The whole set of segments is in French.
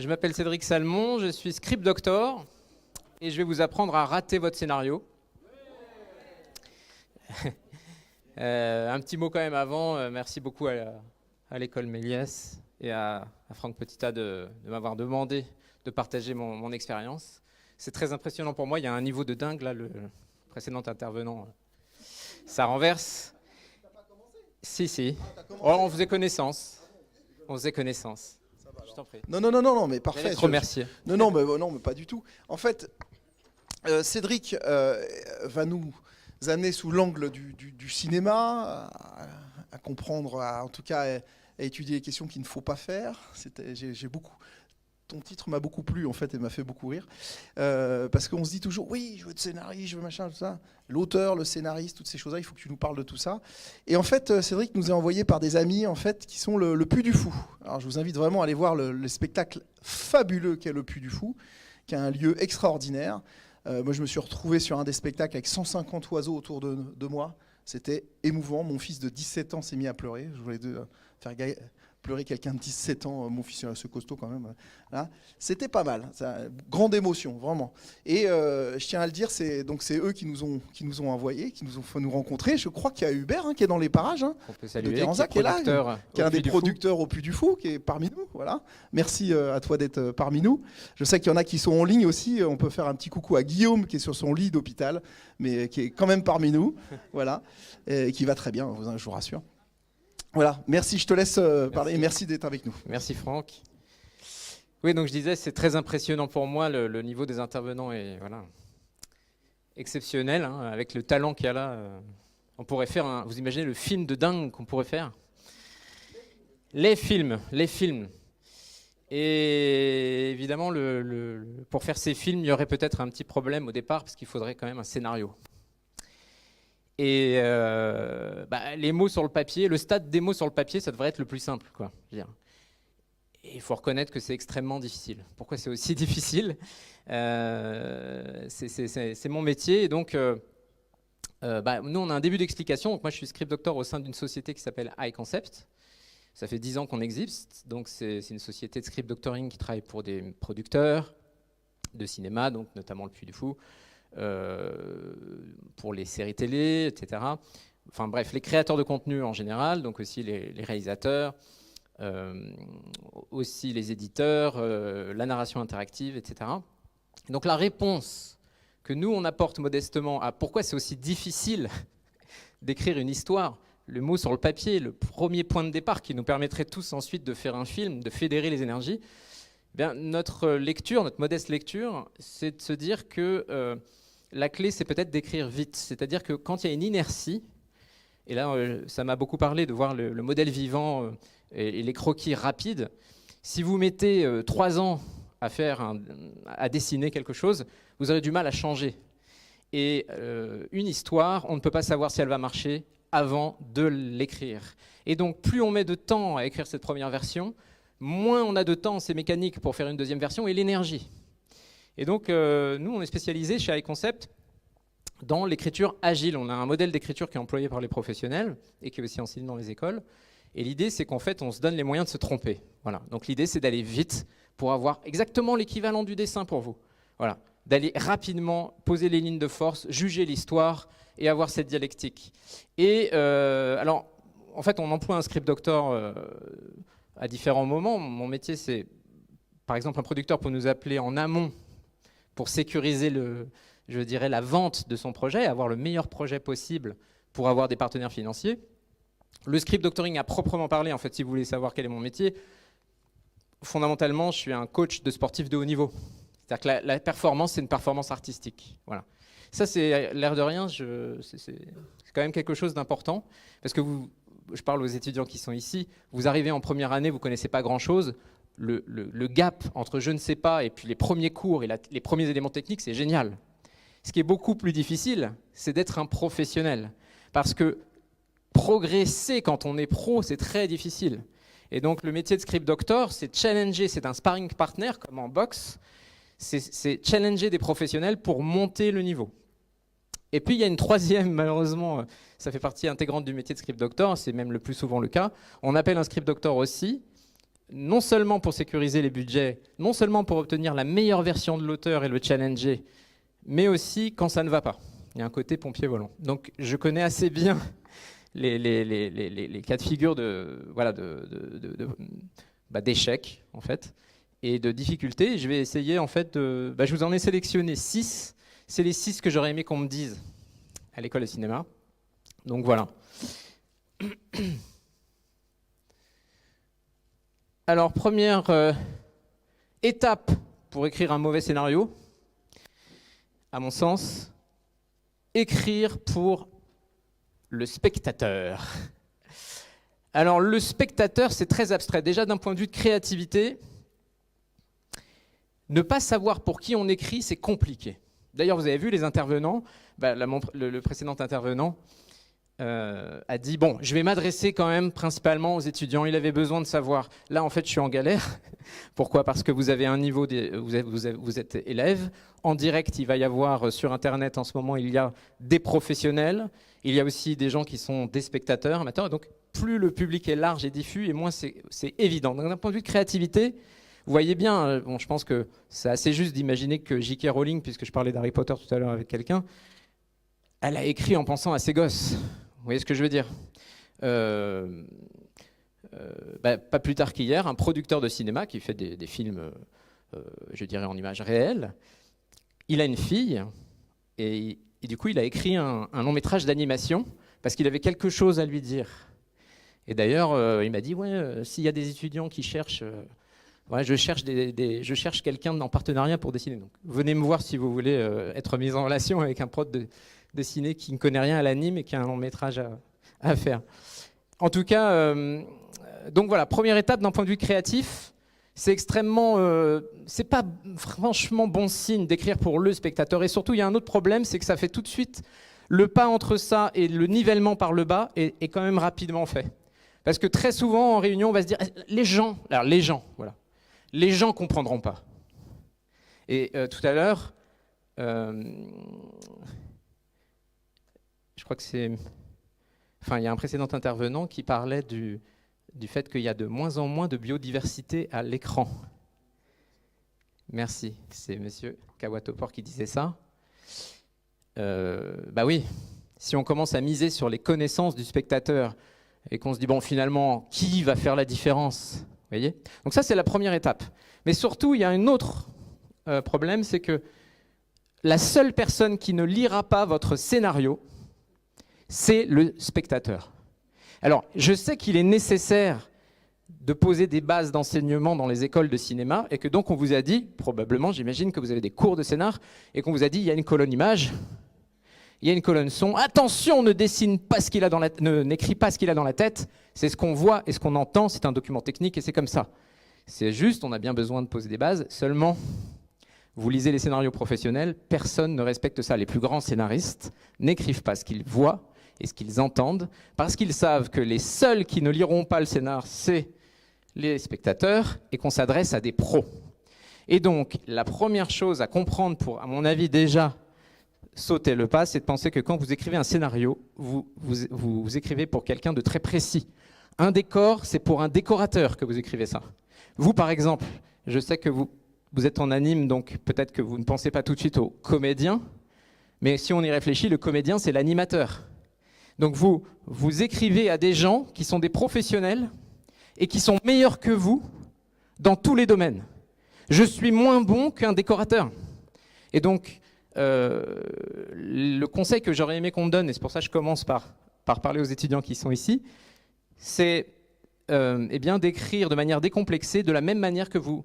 Je m'appelle Cédric Salmon, je suis script doctor et je vais vous apprendre à rater votre scénario. Un petit mot quand même avant, merci beaucoup à l'école Méliès et à Franck Petita de m'avoir demandé de partager mon expérience. C'est très impressionnant pour moi, il y a un niveau de dingue là, le précédent intervenant, ça renverse. Si. Oh, on faisait connaissance. Je t'en prie. Non, mais parfait. Je te remercie. Non, mais pas du tout. En fait, Cédric va nous amener sous l'angle du cinéma, à comprendre, en tout cas, à étudier les questions qu'il ne faut pas faire. Ton titre m'a beaucoup plu en fait et m'a fait beaucoup rire parce qu'on se dit toujours oui, je veux être scénariste, je veux machin, tout ça. L'auteur, le scénariste, toutes ces choses-là, il faut que tu nous parles de tout ça. Et en fait, Cédric nous est envoyé par des amis en fait qui sont le Puy du Fou. Alors je vous invite vraiment à aller voir le spectacle fabuleux qu'est le Puy du Fou, qui est un lieu extraordinaire. Moi, je me suis retrouvé sur un des spectacles avec 150 oiseaux autour de moi. C'était émouvant. Mon fils de 17 ans s'est mis à pleurer. Je voulais faire pleurer quelqu'un de 17 ans, mon fils est assez costaud quand même. Là. C'était pas mal, grande émotion, vraiment. Et je tiens à le dire, c'est eux qui nous ont envoyés, qui nous ont fait nous rencontrer. Je crois qu'il y a Hubert qui est dans les parages, on peut saluer, de Terranzac, qui est là, qui est un des producteurs au Puy du Fou, qui est parmi nous. Voilà. Merci à toi d'être parmi nous. Je sais qu'il y en a qui sont en ligne aussi. On peut faire un petit coucou à Guillaume qui est sur son lit d'hôpital, mais qui est quand même parmi nous, voilà, et qui va très bien, je vous rassure. Voilà, merci, je te laisse parler et merci d'être avec nous. Merci Franck. Oui, donc je disais, c'est très impressionnant pour moi, le niveau des intervenants est exceptionnel, hein, avec le talent qu'il y a là. On pourrait faire, vous imaginez le film de dingue qu'on pourrait faire ? Les films. Et évidemment, pour faire ces films, il y aurait peut-être un petit problème au départ, parce qu'il faudrait quand même un scénario. Et les mots sur le papier, le stade des mots sur le papier, ça devrait être le plus simple, quoi. Et il faut reconnaître que c'est extrêmement difficile. Pourquoi c'est aussi difficile ? C'est mon métier. Et donc, nous, on a un début d'explication. Donc, moi, je suis script doctor au sein d'une société qui s'appelle iConcept. Ça fait 10 ans qu'on existe. Donc, c'est une société de script doctoring qui travaille pour des producteurs de cinéma, donc notamment le Puy du Fou. Pour les séries télé, etc. Enfin bref, les créateurs de contenu en général, donc aussi les réalisateurs, aussi les éditeurs, la narration interactive, etc. Donc la réponse que nous, on apporte modestement à pourquoi c'est aussi difficile d'écrire une histoire, le mot sur le papier, le premier point de départ qui nous permettrait tous ensuite de faire un film, de fédérer les énergies, bien, notre modeste lecture, c'est de se dire que la clé, c'est peut-être d'écrire vite. C'est-à-dire que quand il y a une inertie, et là, ça m'a beaucoup parlé de voir le modèle vivant et les croquis rapides. Si vous mettez 3 ans à dessiner quelque chose, vous aurez du mal à changer. Et une histoire, on ne peut pas savoir si elle va marcher avant de l'écrire. Et donc, plus on met de temps à écrire cette première version, moins on a de temps, c'est mécanique, pour faire une deuxième version, et l'énergie. Et donc, nous, on est spécialisé chez iConcept dans l'écriture agile. On a un modèle d'écriture qui est employé par les professionnels et qui est aussi enseigné dans les écoles. Et l'idée, c'est qu'en fait, on se donne les moyens de se tromper. Voilà. Donc, l'idée, c'est d'aller vite pour avoir exactement l'équivalent du dessin pour vous. Voilà. D'aller rapidement poser les lignes de force, juger l'histoire et avoir cette dialectique. Et alors, en fait, on emploie un script doctor à différents moments. Mon métier, c'est, par exemple, un producteur peut nous appeler en amont pour sécuriser la vente de son projet, avoir le meilleur projet possible pour avoir des partenaires financiers. Le script doctoring à proprement parler, en fait, si vous voulez savoir quel est mon métier, fondamentalement, je suis un coach de sportifs de haut niveau. C'est-à-dire que la performance, c'est une performance artistique. Voilà. Ça, c'est l'air de rien, c'est quand même quelque chose d'important, parce que je parle aux étudiants qui sont ici, vous arrivez en première année, vous ne connaissez pas grand-chose, le gap entre je ne sais pas et puis les premiers cours et les premiers éléments techniques, c'est génial. Ce qui est beaucoup plus difficile, c'est d'être un professionnel. Parce que progresser quand on est pro, c'est très difficile. Et donc le métier de script doctor, c'est challenger, c'est un sparring partner comme en boxe, c'est challenger des professionnels pour monter le niveau. Et puis il y a une troisième, malheureusement, ça fait partie intégrante du métier de script doctor, c'est même le plus souvent le cas, on appelle un script doctor aussi non seulement pour sécuriser les budgets, non seulement pour obtenir la meilleure version de l'auteur et le challenger, mais aussi quand ça ne va pas. Il y a un côté pompier volant. Donc je connais assez bien les cas de figure d'échecs, en fait, et de difficultés. Je vais essayer, en fait, je vous en ai sélectionné 6. C'est les 6 que j'aurais aimé qu'on me dise à l'école de cinéma. Donc voilà. Alors, première étape pour écrire un mauvais scénario, à mon sens, écrire pour le spectateur. Alors, le spectateur, c'est très abstrait. Déjà, d'un point de vue de créativité, ne pas savoir pour qui on écrit, c'est compliqué. D'ailleurs, vous avez vu les intervenants, le précédent intervenant a dit, bon, je vais m'adresser quand même principalement aux étudiants. Il avait besoin de savoir. Là, en fait, je suis en galère. Pourquoi ? Parce que vous avez un niveau, vous êtes élève. En direct, il va y avoir sur Internet, en ce moment, il y a des professionnels. Il y a aussi des gens qui sont des spectateurs amateurs. Donc, plus le public est large et diffus, et moins c'est évident. Donc, d'un point de vue de créativité, vous voyez bien, je pense que c'est assez juste d'imaginer que J.K. Rowling, puisque je parlais d'Harry Potter tout à l'heure avec quelqu'un, elle a écrit en pensant à ses gosses. Vous voyez ce que je veux dire ? Pas plus tard qu'hier, un producteur de cinéma qui fait des films, je dirais en images réelles, il a une fille et du coup il a écrit un long métrage d'animation parce qu'il avait quelque chose à lui dire. Et d'ailleurs, il m'a dit, s'il y a des étudiants qui cherchent... je cherche quelqu'un en partenariat pour dessiner. Donc, venez me voir si vous voulez être mis en relation avec un prod de ciné qui ne connaît rien à l'anime et qui a un long métrage à faire. En tout cas, donc voilà, première étape d'un point de vue créatif, c'est extrêmement, c'est pas franchement bon signe d'écrire pour le spectateur. Et surtout, il y a un autre problème, c'est que ça fait tout de suite le pas entre ça et le nivellement par le bas est quand même rapidement fait. Parce que très souvent en réunion, on va se dire les gens comprendront pas. Et tout à l'heure, je crois que il y a un précédent intervenant qui parlait du fait qu'il y a de moins en moins de biodiversité à l'écran. Merci, c'est monsieur Kawatopor qui disait ça. Oui, si on commence à miser sur les connaissances du spectateur et qu'on se dit, bon, finalement, qui va faire la différence ? Vous voyez ? Donc ça, c'est la première étape. Mais surtout, il y a un autre problème, c'est que la seule personne qui ne lira pas votre scénario, c'est le spectateur. Alors, je sais qu'il est nécessaire de poser des bases d'enseignement dans les écoles de cinéma et que donc on vous a dit, probablement, j'imagine que vous avez des cours de scénar, et qu'on vous a dit, il y a une colonne image, il y a une colonne son. Attention, n'écris pas ce qu'il a dans la tête. C'est ce qu'on voit et ce qu'on entend. C'est un document technique et c'est comme ça. C'est juste, on a bien besoin de poser des bases. Seulement, vous lisez les scénarios professionnels, personne ne respecte ça. Les plus grands scénaristes n'écrivent pas ce qu'ils voient et ce qu'ils entendent parce qu'ils savent que les seuls qui ne liront pas le scénar, c'est les spectateurs et qu'on s'adresse à des pros. Et donc, la première chose à comprendre pour, à mon avis, déjà, sauter le pas, c'est de penser que quand vous écrivez un scénario, vous écrivez pour quelqu'un de très précis. Un décor, c'est pour un décorateur que vous écrivez ça. Vous, par exemple, je sais que vous êtes en anime, donc peut-être que vous ne pensez pas tout de suite au comédien, mais si on y réfléchit, le comédien, c'est l'animateur. Donc vous écrivez à des gens qui sont des professionnels et qui sont meilleurs que vous dans tous les domaines. Je suis moins bon qu'un décorateur. Et donc, le conseil que j'aurais aimé qu'on me donne, et c'est pour ça que je commence par parler aux étudiants qui sont ici, c'est d'écrire de manière décomplexée, de la même manière que vous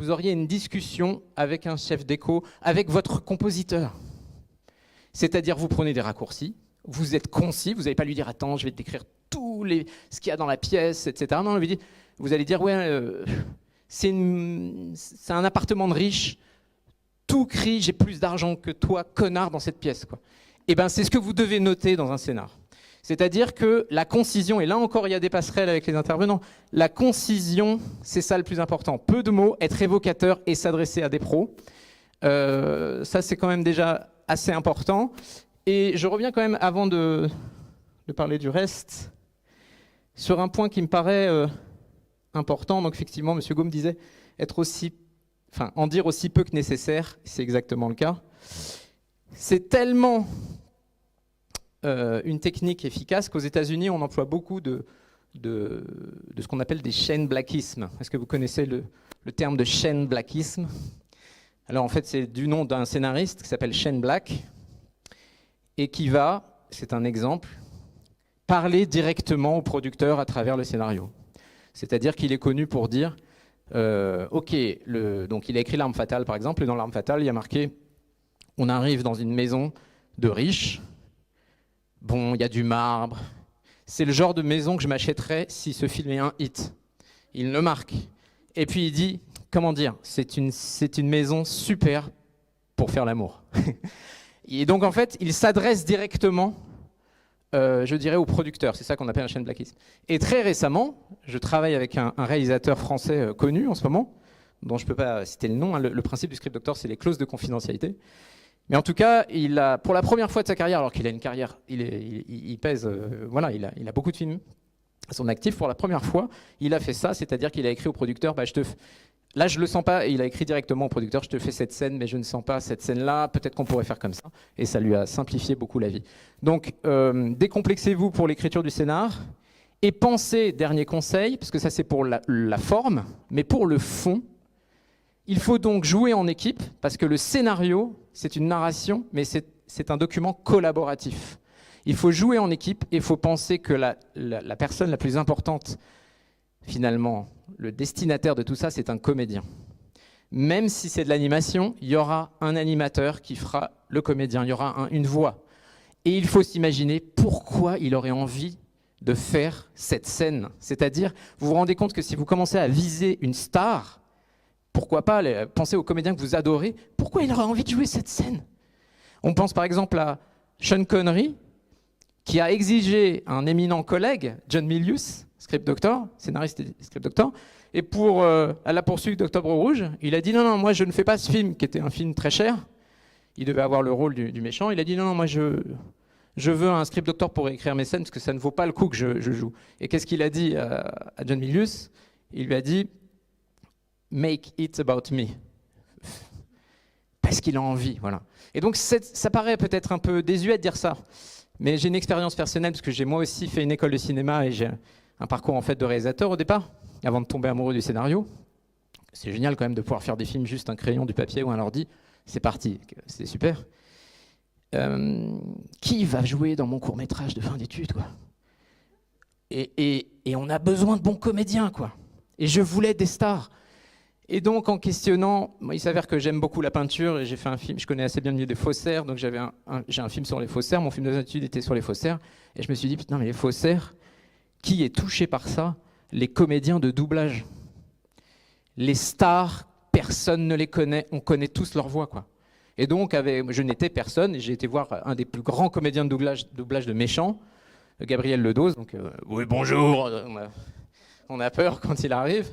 auriez une discussion avec un chef déco, avec votre compositeur. C'est-à-dire, vous prenez des raccourcis, vous êtes concis, vous n'allez pas lui dire « Attends, je vais te décrire ce qu'il y a dans la pièce, etc. » Non, vous allez dire « Ouais, c'est un appartement de riche, tout crie, j'ai plus d'argent que toi, connard, dans cette pièce. » Et bien, c'est ce que vous devez noter dans un scénar. C'est-à-dire que la concision, et là encore, il y a des passerelles avec les intervenants, la concision, c'est ça le plus important. Peu de mots, être évocateur et s'adresser à des pros. Ça, c'est quand même déjà assez important. Et je reviens quand même, avant de parler du reste, sur un point qui me paraît important. Donc effectivement, M. Gaume disait en dire aussi peu que nécessaire, c'est exactement le cas. C'est tellement une technique efficace qu'aux États-Unis, on emploie beaucoup de ce qu'on appelle des chain blackismes. Est-ce que vous connaissez le terme de chain blackisme? Alors en fait, c'est du nom d'un scénariste qui s'appelle Shane Black et qui va, c'est un exemple, parler directement au producteur à travers le scénario. C'est-à-dire qu'il est connu pour dire donc il a écrit L'Arme Fatale par exemple, et dans L'Arme Fatale, il y a marqué on arrive dans une maison de riches, bon, il y a du marbre, c'est le genre de maison que je m'achèterais si ce film est un hit. Il le marque. Et puis il dit, comment dire, c'est une maison super pour faire l'amour. Et donc en fait, il s'adresse directement, je dirais, au producteur. C'est ça qu'on appelle un chain blackisme. Et très récemment, je travaille avec un réalisateur français connu en ce moment, dont je ne peux pas citer le nom. Hein. Le principe du script doctor, c'est les clauses de confidentialité. Mais en tout cas, il a, pour la première fois de sa carrière, alors qu'il a une carrière, il pèse, il a beaucoup de films à son actif, pour la première fois, il a fait ça, c'est-à-dire qu'il a écrit au producteur, là je le sens pas, et il a écrit directement au producteur, je te fais cette scène, mais je ne sens pas cette scène-là, peut-être qu'on pourrait faire comme ça, et ça lui a simplifié beaucoup la vie. Donc, décomplexez-vous pour l'écriture du scénar, et pensez, dernier conseil, parce que ça c'est pour la forme, mais pour le fond, il faut donc jouer en équipe, parce que le scénario, c'est une narration, mais c'est un document collaboratif. Il faut jouer en équipe et il faut penser que la personne la plus importante, finalement, le destinataire de tout ça, c'est un comédien. Même si c'est de l'animation, il y aura un animateur qui fera le comédien, il y aura une voix. Et il faut s'imaginer pourquoi il aurait envie de faire cette scène. C'est-à-dire, vous vous rendez compte que si vous commencez à viser une star, pourquoi pas penser au comédien que vous adorez, pourquoi il aurait envie de jouer cette scène? On pense par exemple à Sean Connery, qui a exigé un éminent collègue, John Milius, script doctor, scénariste et script doctor, et à la poursuite d'Octobre Rouge, il a dit non, moi je ne fais pas ce film, qui était un film très cher, il devait avoir le rôle du méchant, il a dit non, moi je veux un script doctor pour écrire mes scènes, parce que ça ne vaut pas le coup que je joue. Et qu'est-ce qu'il a dit à John Milius? Il lui a dit make it about me. Parce qu'il a envie, voilà. Et donc ça paraît peut-être un peu désuet de dire ça, mais j'ai une expérience personnelle, parce que j'ai moi aussi fait une école de cinéma et j'ai un parcours en fait de réalisateur au départ, avant de tomber amoureux du scénario. C'est génial quand même de pouvoir faire des films juste un crayon, du papier ou un ordi. C'est parti, c'est super. Qui va jouer dans mon court-métrage de fin d'études, quoi? Et on a besoin de bons comédiens, quoi. Et je voulais des stars. Et donc, en questionnant, il s'avère que j'aime beaucoup la peinture et j'ai fait un film, je connais assez bien le milieu des faussaires, donc j'ai un film sur les faussaires, mon film de fin d'études était sur les faussaires, et je me suis dit, putain, mais les faussaires, qui est touché par ça? Les comédiens de doublage. Les stars, personne ne les connaît, on connaît tous leur voix, quoi. Et donc, je n'étais personne, et j'ai été voir un des plus grands comédiens de doublage de méchants, Gabriel Ledos, donc oui, bonjour, on a peur quand il arrive.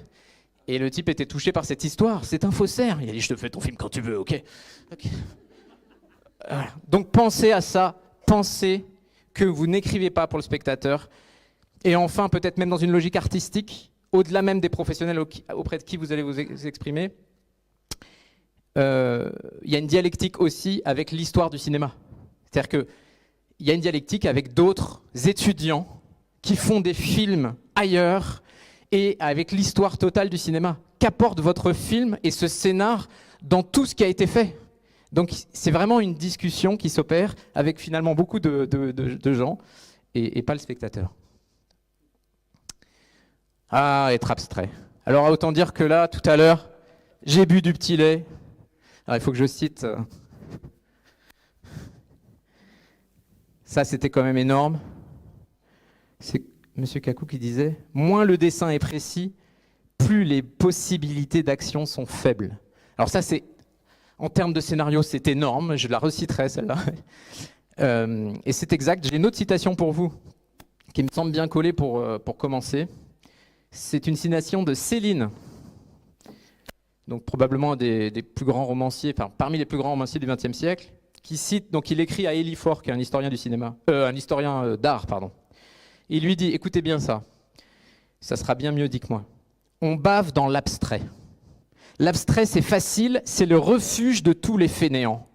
Et le type était touché par cette histoire. C'est un faussaire. Il a dit, je te fais ton film quand tu veux, ok. Voilà. Donc pensez à ça. Pensez que vous n'écrivez pas pour le spectateur. Et enfin, peut-être même dans une logique artistique, au-delà même des professionnels auprès de qui vous allez vous exprimer, il y a une dialectique aussi avec l'histoire du cinéma. C'est-à-dire qu'il y a une dialectique avec d'autres étudiants qui font des films ailleurs, et avec l'histoire totale du cinéma. Qu'apporte votre film et ce scénar dans tout ce qui a été fait? Donc c'est vraiment une discussion qui s'opère avec finalement beaucoup de gens et pas le spectateur. Ah, être abstrait. Alors autant dire que là, tout à l'heure, j'ai bu du petit lait. Alors il faut que je cite. Ça, c'était quand même énorme. C'est Monsieur Kakou qui disait « Moins le dessin est précis, plus les possibilités d'action sont faibles. » Alors ça, en termes de scénario, c'est énorme. Je la reciterai, celle-là. Et c'est exact. J'ai une autre citation pour vous, qui me semble bien collée pour commencer. C'est une citation de Céline, donc probablement un des plus grands romanciers, enfin parmi les plus grands romanciers du XXe siècle, qui cite, donc il écrit à Élie Faure, qui est un historien du cinéma, un historien d'art, pardon. Il lui dit, écoutez bien ça, ça sera bien mieux dit que moi. on bave dans l'abstrait. L'abstrait, c'est facile, c'est le refuge de tous les fainéants.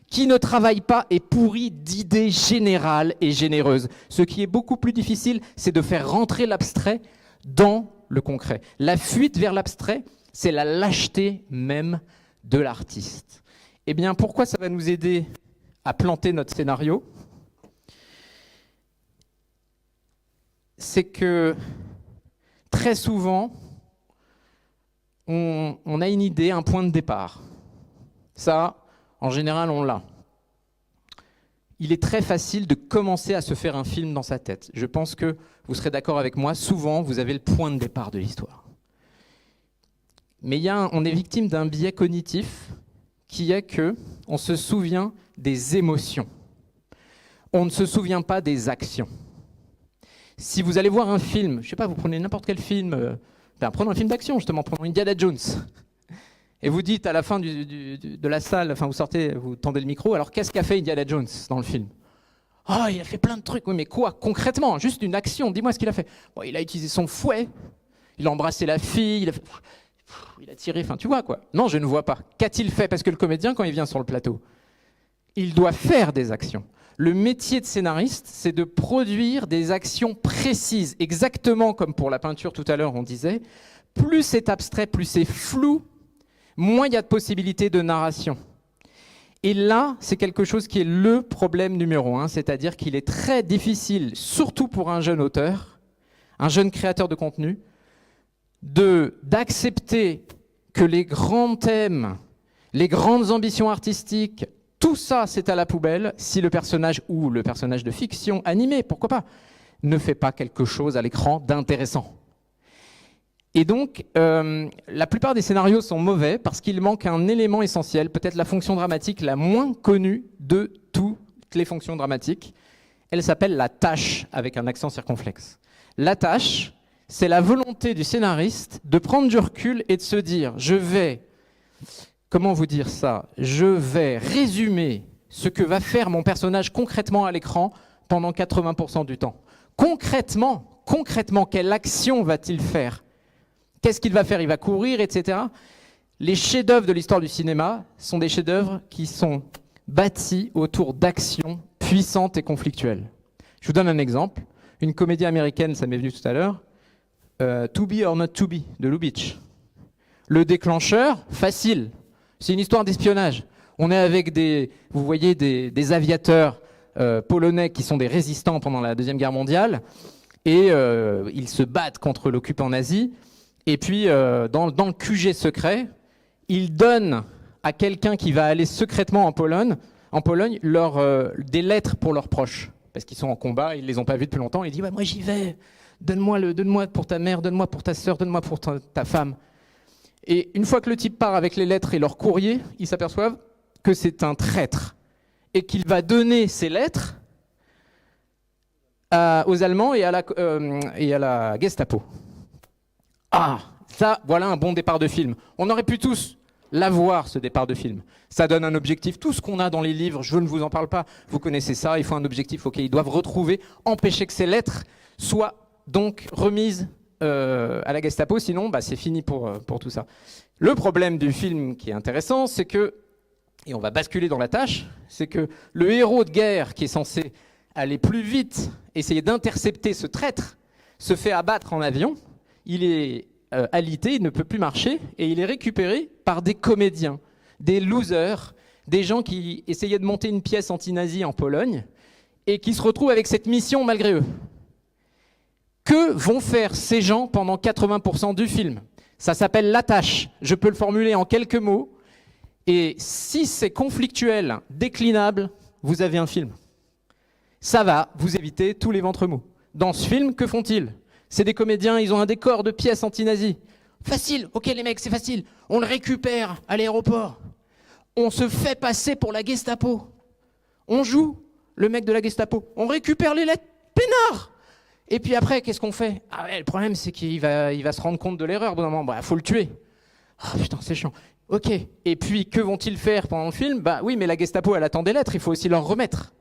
Qui ne travaille pas est pourri d'idées générales et généreuses. Ce qui est beaucoup plus difficile, c'est de faire rentrer l'abstrait dans le concret. La fuite vers l'abstrait, c'est la lâcheté même de l'artiste. Eh bien, pourquoi ça va nous aider à planter notre scénario ? C'est que très souvent, on a une idée, un point de départ. Ça, en général, on l'a. Il est très facile de commencer à se faire un film dans sa tête. Je pense que vous serez d'accord avec moi, souvent, vous avez le point de départ de l'histoire. Mais on est victime d'un biais cognitif qui est qu'on se souvient des émotions. On ne se souvient pas des actions. Si vous allez voir un film, je ne sais pas, vous prenez n'importe quel film, prenons un film d'action justement, prenons Indiana Jones, et vous dites à la fin de la salle, enfin vous sortez, vous tendez le micro, alors qu'est-ce qu'a fait Indiana Jones dans le film ? Oh, il a fait plein de trucs. Oui, mais quoi concrètement ? Juste une action, dis-moi ce qu'il a fait. Bon, il a utilisé son fouet, il a embrassé la fille, il a tiré, enfin tu vois quoi. Non, je ne vois pas. Qu'a-t-il fait ? Parce que le comédien, quand il vient sur le plateau, il doit faire des actions. Le métier de scénariste, c'est de produire des actions précises, exactement comme pour la peinture tout à l'heure, on disait. Plus c'est abstrait, plus c'est flou, moins il y a de possibilités de narration. Et là, c'est quelque chose qui est le problème numéro 1, c'est-à-dire qu'il est très difficile, surtout pour un jeune auteur, un jeune créateur de contenu, d'accepter que les grands thèmes, les grandes ambitions artistiques, tout ça, c'est à la poubelle si le personnage, ou le personnage de fiction animé, pourquoi pas, ne fait pas quelque chose à l'écran d'intéressant. Et donc, la plupart des scénarios sont mauvais parce qu'il manque un élément essentiel, peut-être la fonction dramatique la moins connue de toutes les fonctions dramatiques. Elle s'appelle la tâche, avec un accent circonflexe. La tâche, c'est la volonté du scénariste de prendre du recul et de se dire, comment vous dire ça ? Je vais résumer ce que va faire mon personnage concrètement à l'écran pendant 80% du temps. Concrètement, quelle action va-t-il faire ? Qu'est-ce qu'il va faire ? Il va courir, etc. Les chefs-d'œuvre de l'histoire du cinéma sont des chefs-d'œuvre qui sont bâtis autour d'actions puissantes et conflictuelles. Je vous donne un exemple. Une comédie américaine, ça m'est venu tout à l'heure, To Be or Not To Be, de Lubitsch. Le déclencheur, facile. C'est une histoire d'espionnage. On est avec vous voyez, des aviateurs polonais qui sont des résistants pendant la Deuxième Guerre mondiale, et ils se battent contre l'occupant nazi. Et puis, dans le QG secret, ils donnent à quelqu'un qui va aller secrètement en Pologne des lettres pour leurs proches. Parce qu'ils sont en combat, ils ne les ont pas vus depuis longtemps. Il dit ouais, moi j'y vais, donne-moi pour ta mère, donne-moi pour ta sœur, donne-moi pour ta femme. Et une fois que le type part avec les lettres et leur courrier, ils s'aperçoivent que c'est un traître et qu'il va donner ces lettres aux Allemands et à la Gestapo. Ah, ça, voilà un bon départ de film. On aurait pu tous l'avoir, ce départ de film. Ça donne un objectif. Tout ce qu'on a dans les livres, je ne vous en parle pas, vous connaissez ça, il faut un objectif. Ok, ils doivent retrouver, empêcher que ces lettres soient donc remises à la Gestapo, sinon c'est fini pour tout ça. Le problème du film qui est intéressant, c'est que, et on va basculer dans la tâche, c'est que le héros de guerre qui est censé aller plus vite, essayer d'intercepter ce traître, se fait abattre en avion. Il est alité, il ne peut plus marcher, et il est récupéré par des comédiens, des losers, des gens qui essayaient de monter une pièce anti-nazie en Pologne, et qui se retrouvent avec cette mission malgré eux. Que vont faire ces gens pendant 80% du film ? Ça s'appelle la tâche. Je peux le formuler en quelques mots, et si c'est conflictuel, déclinable, vous avez un film. Ça va vous éviter tous les ventres mous. Dans ce film, que font-ils ? C'est des comédiens, ils ont un décor de pièces anti-nazis. Facile, ok les mecs, c'est facile. On le récupère à l'aéroport. On se fait passer pour la Gestapo. On joue le mec de la Gestapo. On récupère les lettres, peinard. Et puis après, qu'est-ce qu'on fait ? Ah ouais, le problème, c'est qu'il va se rendre compte de l'erreur. Bon, non, faut le tuer. Ah putain, c'est chiant. Ok. Et puis, que vont-ils faire pendant le film ? Oui, mais la Gestapo, elle attend des lettres, il faut aussi leur remettre.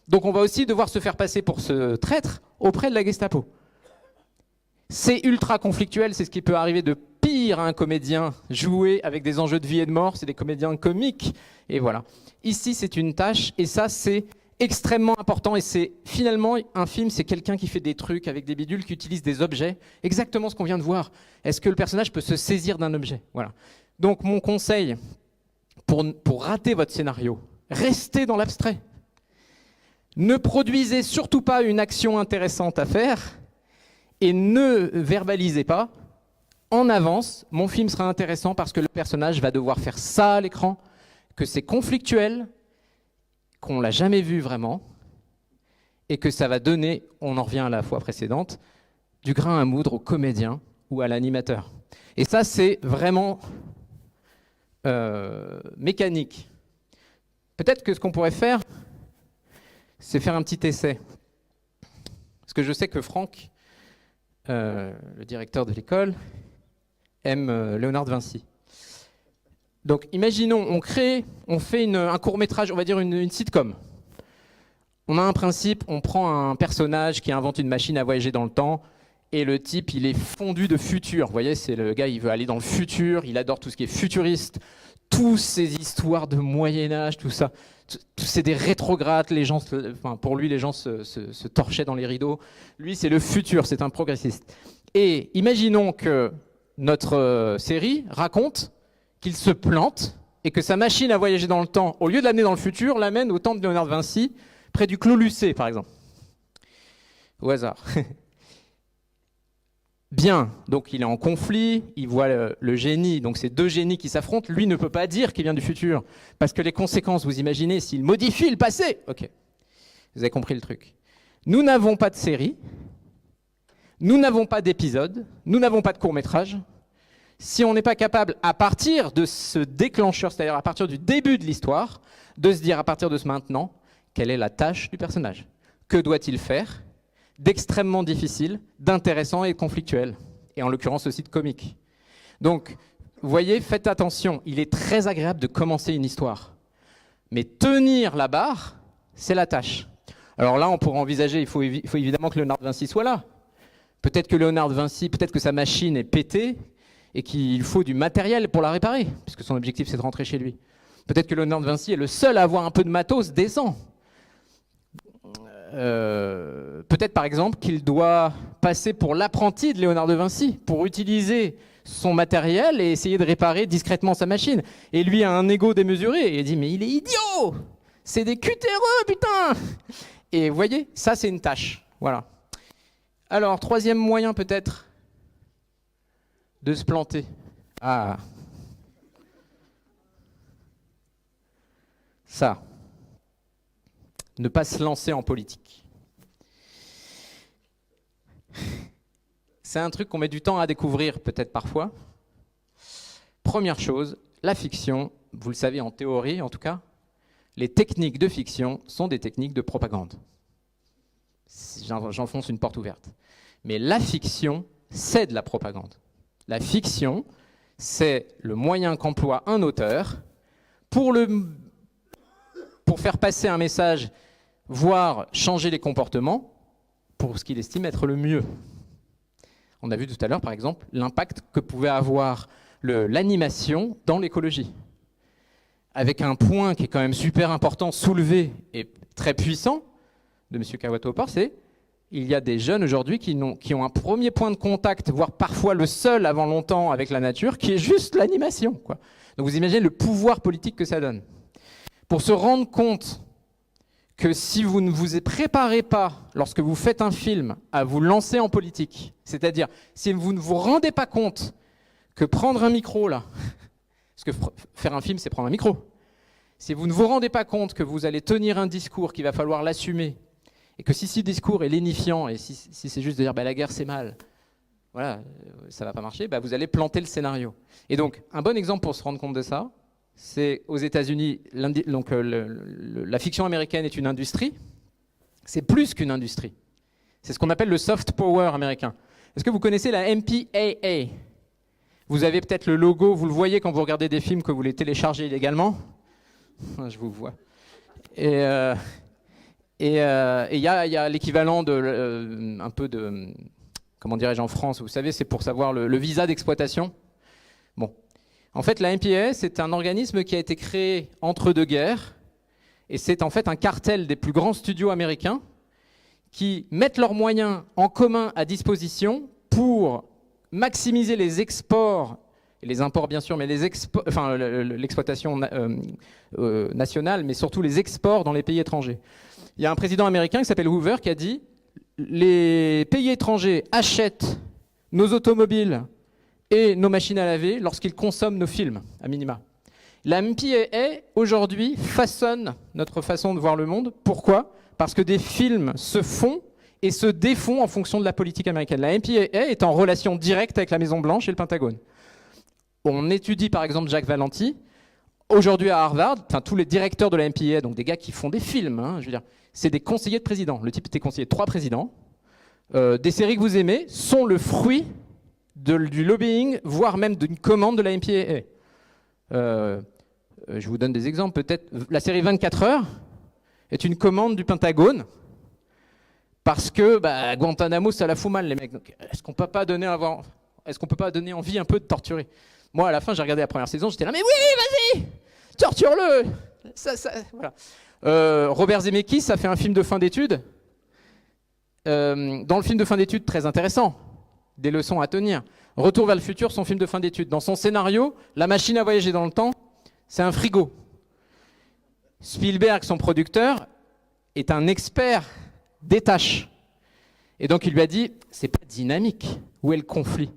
Donc on va aussi devoir se faire passer pour ce traître auprès de la Gestapo. C'est ultra conflictuel, c'est ce qui peut arriver de offrir à un comédien jouer avec des enjeux de vie et de mort, c'est des comédiens comiques. Et voilà. Ici, c'est une tâche, et ça, c'est extrêmement important. Et c'est finalement un film, c'est quelqu'un qui fait des trucs avec des bidules, qui utilise des objets, exactement ce qu'on vient de voir. Est-ce que le personnage peut se saisir d'un objet? Voilà. Donc mon conseil pour rater votre scénario, restez dans l'abstrait. Ne produisez surtout pas une action intéressante à faire et ne verbalisez pas. En avance, mon film sera intéressant parce que le personnage va devoir faire ça à l'écran, que c'est conflictuel, qu'on l'a jamais vu vraiment, et que ça va donner, on en revient à la fois précédente, du grain à moudre au comédien ou à l'animateur. Et ça, c'est vraiment mécanique. Peut-être que ce qu'on pourrait faire, c'est faire un petit essai. Parce que je sais que Franck, le directeur de l'école, aime Léonard de Vinci. Donc imaginons, on fait un court-métrage, on va dire une sitcom. On a un principe, on prend un personnage qui invente une machine à voyager dans le temps, et le type, il est fondu de futur. Vous voyez, c'est le gars, il veut aller dans le futur, il adore tout ce qui est futuriste, toutes ces histoires de Moyen-Âge, tout ça. C'est des rétrogrades, les gens, enfin, pour lui, les gens se torchaient dans les rideaux. Lui, c'est le futur, c'est un progressiste. Et imaginons que notre série raconte qu'il se plante et que sa machine à voyager dans le temps, au lieu de l'amener dans le futur, l'amène au temps de Léonard de Vinci, près du Clos Lucé, par exemple. Au hasard. Bien, donc il est en conflit, il voit le génie, donc c'est deux génies qui s'affrontent, lui ne peut pas dire qu'il vient du futur, parce que les conséquences, vous imaginez, s'il modifie le passé. Ok, vous avez compris le truc. Nous n'avons pas de série, nous n'avons pas d'épisode, nous n'avons pas de court-métrage. Si on n'est pas capable, à partir de ce déclencheur, c'est-à-dire à partir du début de l'histoire, de se dire à partir de ce maintenant, quelle est la tâche du personnage? Que doit-il faire d'extrêmement difficile, d'intéressant et de conflictuel, et en l'occurrence aussi de comique. Donc, vous voyez, faites attention, il est très agréable de commencer une histoire. Mais tenir la barre, c'est la tâche. Alors là, on pourrait envisager, il faut évidemment que Léonard de Vinci soit là. Peut-être que Léonard de Vinci, peut-être que sa machine est pétée, et qu'il faut du matériel pour la réparer, puisque son objectif c'est de rentrer chez lui. Peut-être que Léonard de Vinci est le seul à avoir un peu de matos décent. Peut-être par exemple qu'il doit passer pour l'apprenti de Léonard de Vinci pour utiliser son matériel et essayer de réparer discrètement sa machine. Et lui a un ego démesuré et il dit mais il est idiot, c'est des cutéreux putain. Et vous voyez, ça c'est une tâche. Voilà. Alors troisième moyen peut-être de se planter. Ah, ça. Ne pas se lancer en politique. C'est un truc qu'on met du temps à découvrir, peut-être parfois. Première chose, la fiction, vous le savez en théorie en tout cas, les techniques de fiction sont des techniques de propagande. J'enfonce une porte ouverte. Mais la fiction, c'est de la propagande. La fiction, c'est le moyen qu'emploie un auteur pour faire passer un message, voire changer les comportements pour ce qu'il estime être le mieux. On a vu tout à l'heure, par exemple, l'impact que pouvait avoir l'animation dans l'écologie. Avec un point qui est quand même super important, soulevé et très puissant, de M. Kawato-Opport, c'est il y a des jeunes aujourd'hui qui ont un premier point de contact, voire parfois le seul avant longtemps avec la nature, qui est juste l'animation, quoi. Donc vous imaginez le pouvoir politique que ça donne. Pour se rendre compte que si vous ne vous préparez pas, lorsque vous faites un film, à vous lancer en politique, c'est-à-dire si vous ne vous rendez pas compte que prendre un micro, là, parce que faire un film, c'est prendre un micro, si vous ne vous rendez pas compte que vous allez tenir un discours, qu'il va falloir l'assumer, et que si ce discours est lénifiant, et si c'est juste de dire bah, la guerre c'est mal, voilà, ça ne va pas marcher, bah, vous allez planter le scénario. Et donc, un bon exemple pour se rendre compte de ça, c'est aux États-Unis, donc la fiction américaine est une industrie. C'est plus qu'une industrie. C'est ce qu'on appelle le soft power américain. Est-ce que vous connaissez la MPAA? Vous avez peut-être le logo, vous le voyez quand vous regardez des films que vous les téléchargez illégalement. Je vous vois. Et il y a l'équivalent de un peu de, comment dirais-je en France, vous savez, c'est pour savoir le visa d'exploitation. En fait, la MPAA, c'est un organisme qui a été créé entre deux guerres, et c'est en fait un cartel des plus grands studios américains qui mettent leurs moyens en commun à disposition pour maximiser les exports, et les imports bien sûr, mais l'exploitation nationale, mais surtout les exports dans les pays étrangers. Il y a un président américain qui s'appelle Hoover qui a dit « Les pays étrangers achètent nos automobiles et nos machines à laver lorsqu'ils consomment nos films, à minima. » La MPAA, aujourd'hui, façonne notre façon de voir le monde. Pourquoi ? Parce que des films se font et se défont en fonction de la politique américaine. La MPAA est en relation directe avec la Maison-Blanche et le Pentagone. On étudie par exemple Jacques Valenti. Aujourd'hui à Harvard, tous les directeurs de la MPAA, donc des gars qui font des films, je veux dire, c'est des conseillers de président. Le type était conseiller de 3 présidents. Des séries que vous aimez sont le fruit du lobbying, voire même d'une commande de la MPAA. Je vous donne des exemples. Peut-être la série 24 heures est une commande du Pentagone parce que Guantanamo, ça la fout mal, les mecs. Donc, est-ce qu'on peut pas donner envie un peu de torturer ? Moi, à la fin, j'ai regardé la première saison, j'étais là, mais oui, vas-y, torture-le. Voilà. Robert Zemeckis a fait un film de fin d'études. Dans le film de fin d'études, très intéressant, des leçons à tenir. Retour vers le futur, son film de fin d'études. Dans son scénario, la machine à voyager dans le temps, c'est un frigo. Spielberg, son producteur, est un expert des tâches. Et donc il lui a dit, c'est pas dynamique, où est le conflit ?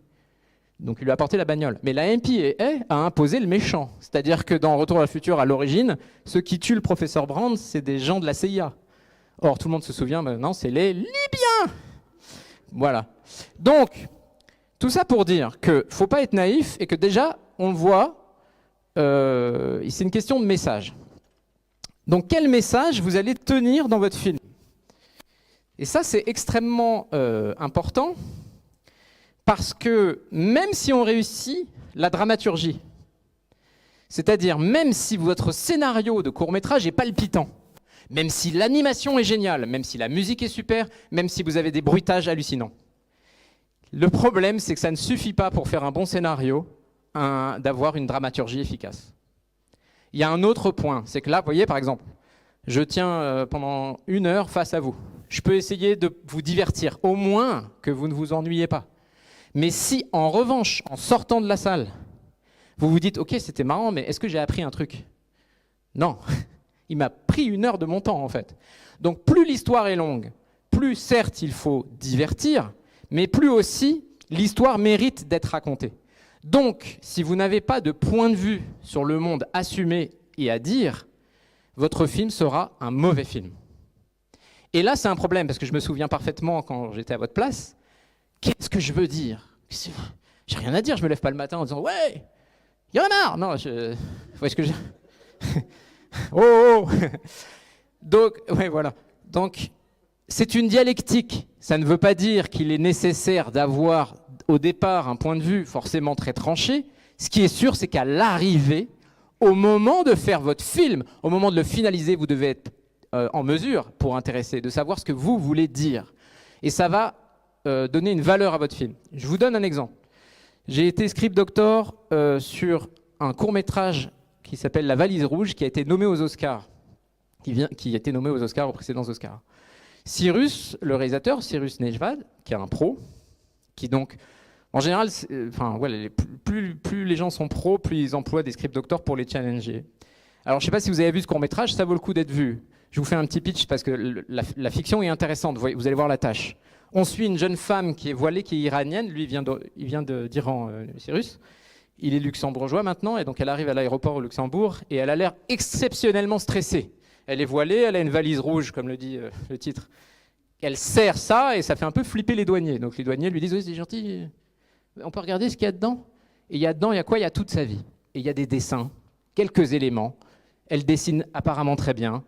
Donc il lui a apporté la bagnole. Mais la MPAA a imposé le méchant. C'est-à-dire que dans Retour vers le futur, à l'origine, ceux qui tuent le professeur Brand, c'est des gens de la CIA. Or, tout le monde se souvient maintenant, c'est les Libyens. Voilà. Donc, tout ça pour dire qu'il ne faut pas être naïf et que déjà, on le voit, c'est une question de message. Donc, quel message vous allez tenir dans votre film ? Et ça, c'est extrêmement important parce que même si on réussit la dramaturgie, c'est-à-dire même si votre scénario de court-métrage est palpitant, même si l'animation est géniale, même si la musique est super, même si vous avez des bruitages hallucinants. Le problème, c'est que ça ne suffit pas pour faire un bon scénario d'avoir une dramaturgie efficace. Il y a un autre point, c'est que là, vous voyez, par exemple, je tiens pendant 1 heure face à vous. Je peux essayer de vous divertir, au moins que vous ne vous ennuyez pas. Mais si, en revanche, en sortant de la salle, vous vous dites « Ok, c'était marrant, mais est-ce que j'ai appris un truc ?» Non. Il m'a pris 1 heure de mon temps, en fait. Donc, plus l'histoire est longue, plus, certes, il faut divertir, mais plus aussi, l'histoire mérite d'être racontée. Donc, si vous n'avez pas de point de vue sur le monde assumé et à dire, votre film sera un mauvais film. Et là, c'est un problème, parce que je me souviens parfaitement, quand j'étais à votre place, qu'est-ce que je veux dire ? J'ai rien à dire, je me lève pas le matin en disant « Ouais, il y en a marre !» Non, vous voyez ce que je... Oh. Donc, ouais, voilà. Donc, c'est une dialectique. Ça ne veut pas dire qu'il est nécessaire d'avoir au départ un point de vue forcément très tranché. Ce qui est sûr, c'est qu'à l'arrivée, au moment de faire votre film, au moment de le finaliser, vous devez être en mesure, pour intéresser, de savoir ce que vous voulez dire. Et ça va donner une valeur à votre film. Je vous donne un exemple. J'ai été script doctor sur un court-métrage qui s'appelle La Valise Rouge, qui a été nommé aux Oscars, qui a été nommé aux Oscars, aux précédents Oscars. Cyrus, le réalisateur, Cyrus Nejvad, qui est un pro, qui donc, en général, plus les gens sont pros, plus ils emploient des script doctors pour les challenger. Alors, je ne sais pas si vous avez vu ce court-métrage, ça vaut le coup d'être vu. Je vous fais un petit pitch parce que la fiction est intéressante, vous allez voir la tâche. On suit une jeune femme qui est voilée, qui est iranienne, lui il vient d'Iran, Cyrus. Il est luxembourgeois maintenant, et donc elle arrive à l'aéroport au Luxembourg, et elle a l'air exceptionnellement stressée. Elle est voilée, elle a une valise rouge, comme le dit le titre. Elle serre ça, et ça fait un peu flipper les douaniers. Donc les douaniers lui disent « Oui, c'est gentil, on peut regarder ce qu'il y a dedans ?» Et dedans, il y a quoi ? Il y a toute sa vie. Et il y a des dessins, quelques éléments. Elle dessine apparemment très bien,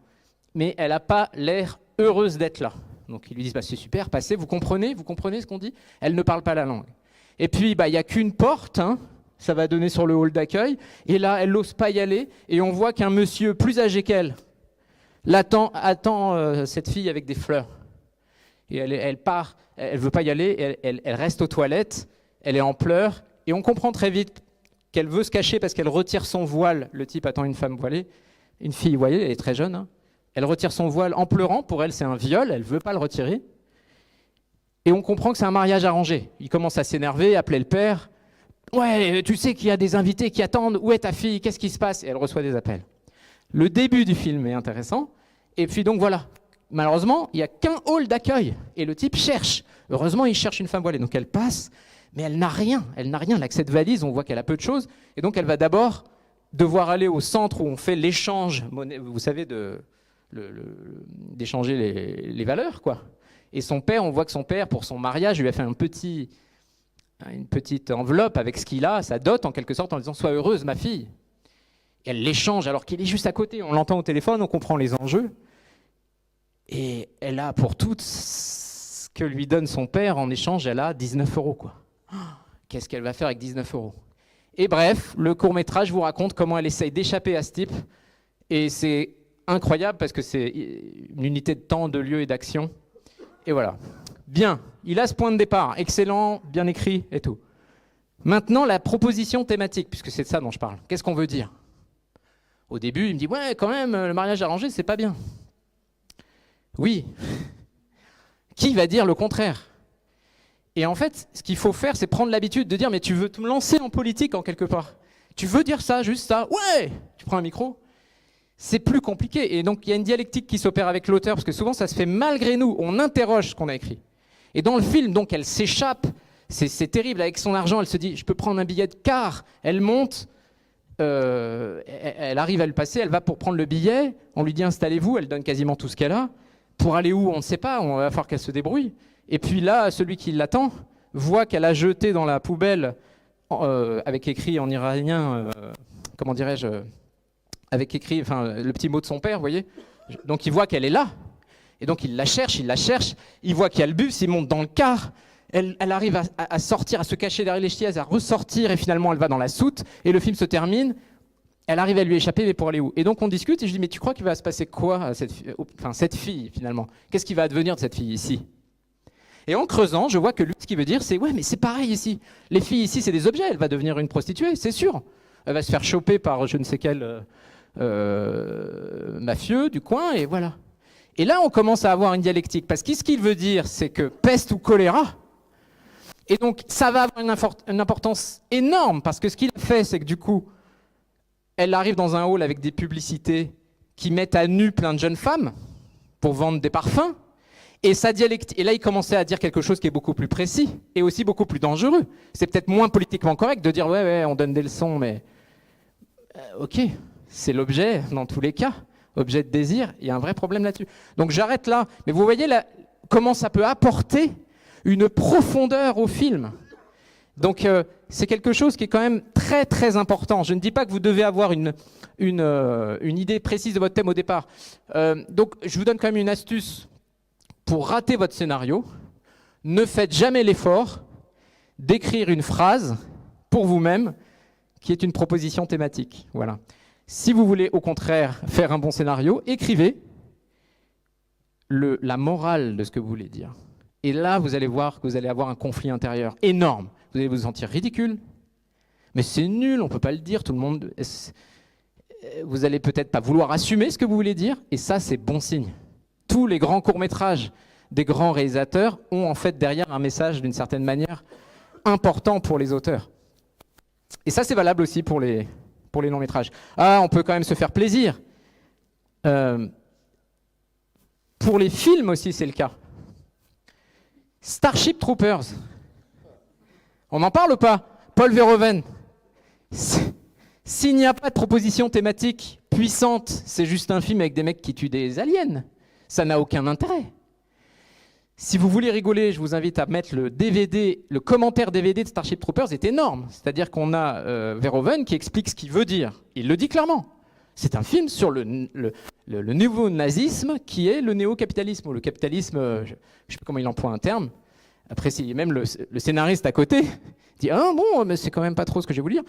mais elle n'a pas l'air heureuse d'être là. Donc ils lui disent « C'est super, passez, vous comprenez ce qu'on dit ?» Elle ne parle pas la langue. Et puis, il n'y a qu'une porte, ça va donner sur le hall d'accueil, et là, elle n'ose pas y aller, et on voit qu'un monsieur plus âgé qu'elle attend cette fille avec des fleurs. Et elle part, elle ne veut pas y aller, elle reste aux toilettes, elle est en pleurs, et on comprend très vite qu'elle veut se cacher parce qu'elle retire son voile. Le type attend une femme voilée, une fille voilée, elle est très jeune. Hein. Elle retire son voile en pleurant. Pour elle, c'est un viol. Elle ne veut pas le retirer. Et on comprend que c'est un mariage arrangé. Il commence à s'énerver, appeler le père. Ouais, tu sais qu'il y a des invités qui attendent. Où est ta fille? Qu'est-ce qui se passe? Et elle reçoit des appels. Le début du film est intéressant. Et puis donc voilà. Malheureusement, il n'y a qu'un hall d'accueil. Et le type cherche. Heureusement, il cherche une femme voilée. Donc elle passe, mais elle n'a rien. Elle n'a rien. Elle a que cette valise. On voit qu'elle a peu de choses. Et donc elle va d'abord devoir aller au centre où on fait l'échange, vous savez, d'échanger les valeurs, quoi. Et son père, on voit que son père, pour son mariage, lui a fait une petite enveloppe avec ce qu'il a, sa dot en quelque sorte, en disant « Sois heureuse, ma fille ». Et elle l'échange alors qu'il est juste à côté. On l'entend au téléphone, on comprend les enjeux. Et elle a, pour tout ce que lui donne son père, en échange, elle a 19 €, quoi. Qu'est-ce qu'elle va faire avec 19 €? Et bref, le court-métrage vous raconte comment elle essaye d'échapper à ce type. Et c'est incroyable parce que c'est une unité de temps, de lieu et d'action. Et voilà. Bien, il a ce point de départ, excellent, bien écrit et tout. Maintenant, la proposition thématique, puisque c'est de ça dont je parle. Qu'est-ce qu'on veut dire? Au début, il me dit « Ouais, quand même, le mariage arrangé, c'est pas bien. » Oui. Qui va dire le contraire? Et en fait, ce qu'il faut faire, c'est prendre l'habitude de dire « Mais tu veux te lancer en politique en quelque part? Tu veux dire ça, juste ça? Ouais !» Tu prends un micro. C'est plus compliqué. Et donc, il y a une dialectique qui s'opère avec l'auteur, parce que souvent, ça se fait malgré nous. On interroge ce qu'on a écrit. Et dans le film, donc, elle s'échappe. C'est terrible. Avec son argent, elle se dit « Je peux prendre un billet de car ». Elle monte. Elle arrive à le passer. Elle va pour prendre le billet. On lui dit « Installez-vous ». Elle donne quasiment tout ce qu'elle a. Pour aller où, on ne sait pas. On va falloir qu'elle se débrouille. Et puis là, celui qui l'attend voit qu'elle a jeté dans la poubelle, avec écrit en iranien, comment dirais-je, avec écrit, enfin, le petit mot de son père, vous voyez. Donc il voit qu'elle est là. Et donc il la cherche. Il voit qu'il y a le bus, il monte dans le car. Elle arrive à sortir, à se cacher derrière les chaises, à ressortir, et finalement elle va dans la soute. Et le film se termine. Elle arrive à lui échapper, mais pour aller où? Et donc on discute, et je dis, mais tu crois qu'il va se passer quoi à cette fille, finalement? Qu'est-ce qui va advenir de cette fille ici? Et en creusant, je vois que lui, ce qu'il veut dire, c'est « Ouais, mais c'est pareil ici. Les filles ici, c'est des objets. Elle va devenir une prostituée, c'est sûr. Elle va se faire choper par je ne sais quel mafieux du coin, et voilà. » Et là, on commence à avoir une dialectique. Parce que ce qu'il veut dire, c'est que peste ou choléra. Et donc, ça va avoir une importance énorme. Parce que ce qu'il a fait, c'est que du coup, elle arrive dans un hall avec des publicités qui mettent à nu plein de jeunes femmes pour vendre des parfums. Et là, il commençait à dire quelque chose qui est beaucoup plus précis et aussi beaucoup plus dangereux. C'est peut-être moins politiquement correct de dire « Ouais, on donne des leçons, mais... ok, c'est l'objet dans tous les cas, objet de désir, il y a un vrai problème là-dessus. » Donc j'arrête là. Mais vous voyez là, comment ça peut apporter une profondeur au film. Donc c'est quelque chose qui est quand même très très important. Je ne dis pas que vous devez avoir une idée précise de votre thème au départ. Donc je vous donne quand même une astuce. Pour rater votre scénario, ne faites jamais l'effort d'écrire une phrase pour vous-même qui est une proposition thématique. Voilà. Si vous voulez au contraire faire un bon scénario, écrivez la morale de ce que vous voulez dire. Et là, vous allez voir que vous allez avoir un conflit intérieur énorme. Vous allez vous sentir ridicule. Mais c'est nul, on ne peut pas le dire, tout le monde... Vous n'allez peut-être pas vouloir assumer ce que vous voulez dire, et ça, c'est bon signe. Tous les grands courts-métrages des grands réalisateurs ont en fait derrière un message d'une certaine manière important pour les auteurs. Et ça, c'est valable aussi pour les longs-métrages. Ah, on peut quand même se faire plaisir. Pour les films aussi, c'est le cas. Starship Troopers. On en parle ou pas? Paul Verhoeven. S'il n'y a pas de proposition thématique puissante, c'est juste un film avec des mecs qui tuent des aliens. Ça n'a aucun intérêt. Si vous voulez rigoler, je vous invite à mettre le DVD, le commentaire DVD de Starship Troopers est énorme. C'est-à-dire qu'on a Verhoeven qui explique ce qu'il veut dire. Il le dit clairement. C'est un film sur le nouveau nazisme qui est le néo-capitalisme. Le capitalisme, je ne sais pas comment il emploie un terme. Après, même le scénariste à côté dit « Ah bon, mais c'est quand même pas trop ce que j'ai voulu dire ».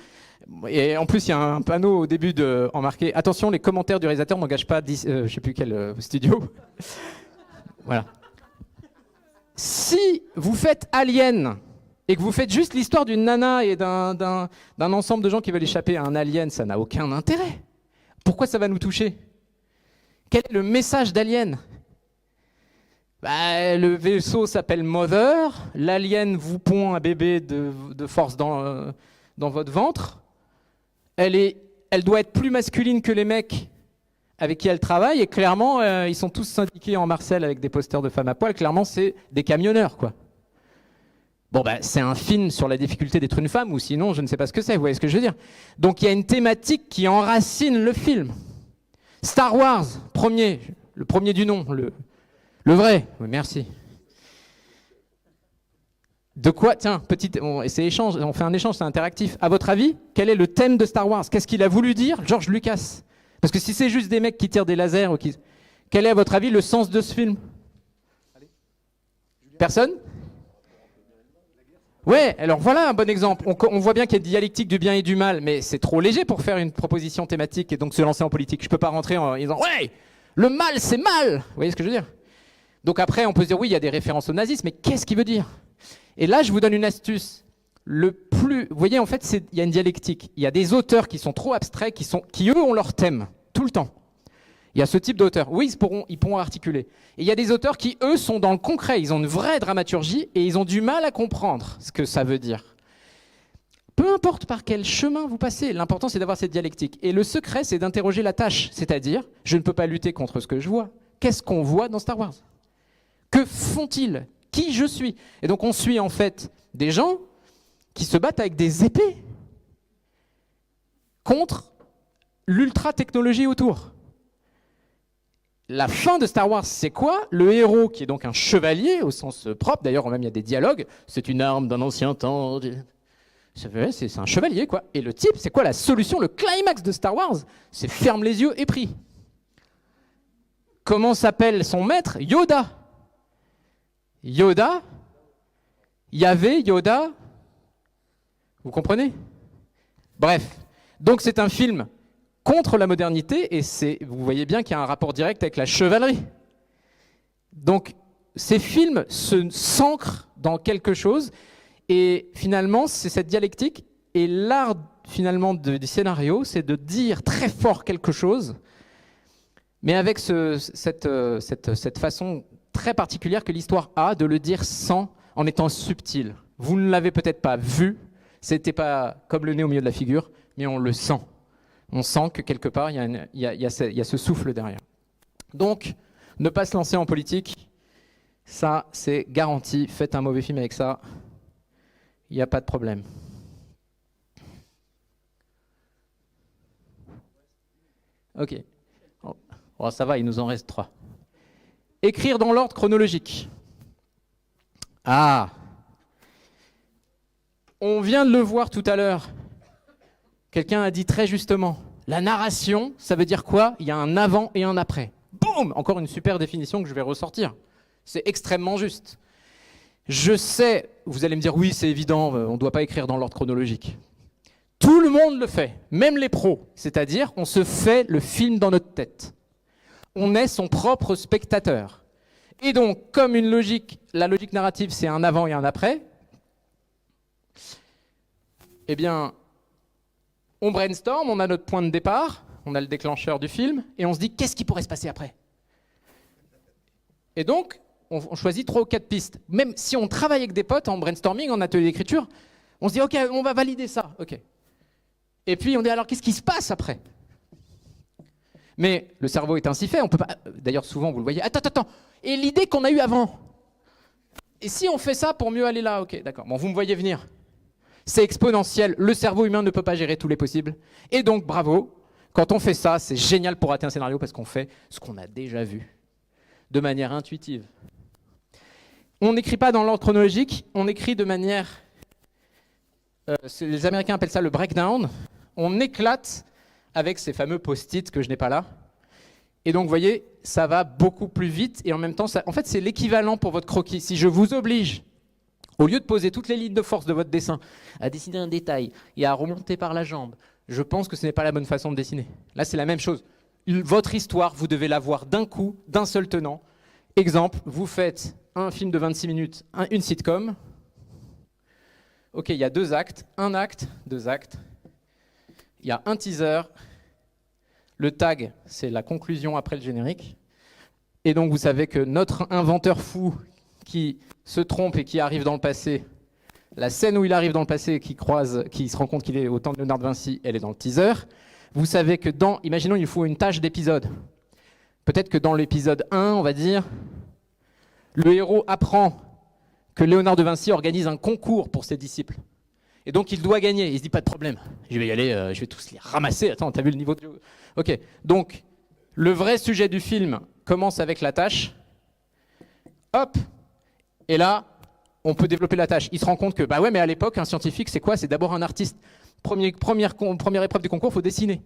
Et en plus, il y a un panneau au début en marqué « Attention, les commentaires du réalisateur n'engagent pas je ne sais plus quel studio ». Voilà. Si vous faites Alien et que vous faites juste l'histoire d'une nana et d'un ensemble de gens qui veulent échapper à un alien, ça n'a aucun intérêt. Pourquoi ça va nous toucher? Quel est le message d'Alien? Le vaisseau s'appelle Mother, l'alien vous pond un bébé de force dans votre ventre. Elle doit être plus masculine que les mecs avec qui elle travaille, et clairement, ils sont tous syndiqués en Marcel avec des posters de femmes à poil. Clairement, c'est des camionneurs, quoi. Bon, c'est un film sur la difficulté d'être une femme, ou sinon, je ne sais pas ce que c'est, vous voyez ce que je veux dire. Donc, il y a une thématique qui enracine le film. Star Wars, le premier du nom, le vrai. Oui, merci. De quoi? Tiens, on fait un échange, c'est interactif. À votre avis, quel est le thème de Star Wars? Qu'est-ce qu'il a voulu dire, George Lucas? Parce que si c'est juste des mecs qui tirent des lasers, quel est, à votre avis, le sens de ce film? Personne? Ouais, alors voilà un bon exemple. On voit bien qu'il y a une dialectique du bien et du mal, mais c'est trop léger pour faire une proposition thématique et donc se lancer en politique. Je peux pas rentrer en disant « Ouais, le mal, c'est mal !» Vous voyez ce que je veux dire? Donc après, on peut se dire « Oui, il y a des références au nazisme, mais qu'est-ce qu'il veut dire ?» Et là, je vous donne une astuce. Vous voyez, en fait, il y a une dialectique. Il y a des auteurs qui sont trop abstraits, qui eux, ont leur thème, tout le temps. Il y a ce type d'auteurs. Oui, ils pourront articuler. Et il y a des auteurs qui, eux, sont dans le concret. Ils ont une vraie dramaturgie et ils ont du mal à comprendre ce que ça veut dire. Peu importe par quel chemin vous passez, l'important, c'est d'avoir cette dialectique. Et le secret, c'est d'interroger la tâche. C'est-à-dire, je ne peux pas lutter contre ce que je vois. Qu'est-ce qu'on voit dans Star Wars? Que font-ils? Qui je suis? Et donc, on suit en fait des gens qui se battent avec des épées contre l'ultra-technologie autour. La fin de Star Wars, c'est quoi? Le héros, qui est donc un chevalier au sens propre, d'ailleurs même il y a des dialogues, c'est une arme d'un ancien temps, c'est un chevalier quoi. Et le type, c'est quoi la solution? Le climax de Star Wars, c'est ferme les yeux et prie. Comment s'appelle son maître? Yoda. Yoda, Yahvé, Yoda, vous comprenez? Bref, donc c'est un film contre la modernité, et vous voyez bien qu'il y a un rapport direct avec la chevalerie. Donc, ces films s'ancrent dans quelque chose, et finalement, c'est cette dialectique, et l'art, finalement, du scénario, c'est de dire très fort quelque chose, mais avec cette façon très particulière que l'histoire a de le dire en étant subtil. Vous ne l'avez peut-être pas vu, c'était pas comme le nez au milieu de la figure, mais on le sent. On sent que quelque part, il y a ce souffle derrière. Donc, ne pas se lancer en politique, ça, c'est garanti. Faites un mauvais film avec ça, il n'y a pas de problème. Ok. Oh, ça va, il nous en reste 3. Écrire dans l'ordre chronologique. Ah! On vient de le voir tout à l'heure. Quelqu'un a dit très justement, la narration, ça veut dire quoi? Il y a un avant et un après. Boum! Encore une super définition que je vais ressortir. C'est extrêmement juste. Je sais, vous allez me dire, oui, c'est évident, on ne doit pas écrire dans l'ordre chronologique. Tout le monde le fait, même les pros. C'est-à-dire, on se fait le film dans notre tête. On est son propre spectateur. Et donc, comme la logique narrative, c'est un avant et un après, eh bien, on brainstorm, on a notre point de départ, on a le déclencheur du film, et on se dit, qu'est-ce qui pourrait se passer après? Et donc, on choisit 3 ou 4 pistes. Même si on travaille avec des potes en brainstorming, en atelier d'écriture, on se dit, ok, on va valider ça. Ok. Et puis, on dit, alors, qu'est-ce qui se passe après? Mais le cerveau est ainsi fait, on peut pas. D'ailleurs, souvent, vous le voyez. Attends. Et l'idée qu'on a eue avant? Et si on fait ça pour mieux aller là? Ok, d'accord. Bon, vous me voyez venir. C'est exponentiel. Le cerveau humain ne peut pas gérer tous les possibles. Et donc, bravo. Quand on fait ça, c'est génial pour rater un scénario parce qu'on fait ce qu'on a déjà vu, de manière intuitive. On n'écrit pas dans l'ordre chronologique, on écrit de manière... les Américains appellent ça le breakdown. On éclate avec ces fameux post-it que je n'ai pas là. Et donc, vous voyez, ça va beaucoup plus vite. Et en même temps, en fait, c'est l'équivalent pour votre croquis. Si je vous oblige, au lieu de poser toutes les lignes de force de votre dessin, à dessiner un détail et à remonter par la jambe, je pense que ce n'est pas la bonne façon de dessiner. Là, c'est la même chose. Votre histoire, vous devez la voir d'un coup, d'un seul tenant. Exemple, vous faites un film de 26 minutes, une sitcom. ok, il y a 2 actes, 1 acte, 2 actes. Il y a un teaser. Le tag, c'est la conclusion après le générique. Et donc, vous savez que notre inventeur fou qui se trompe et qui arrive dans le passé, la scène où il arrive dans le passé et qui se rend compte qu'il est au temps de Léonard de Vinci, elle est dans le teaser. Vous savez que imaginons, il faut une tâche d'épisode. Peut-être que dans l'épisode 1, on va dire, le héros apprend que Léonard de Vinci organise un concours pour ses disciples. Et donc, il doit gagner. Il se dit, pas de problème, je vais y aller, je vais tous les ramasser. Attends, t'as vu le niveau de jeu? Ok, donc, le vrai sujet du film commence avec la tâche. Hop, et là, on peut développer la tâche. Il se rend compte que, bah ouais, mais à l'époque, un scientifique, c'est quoi? C'est d'abord un artiste. Première épreuve du concours, il faut dessiner.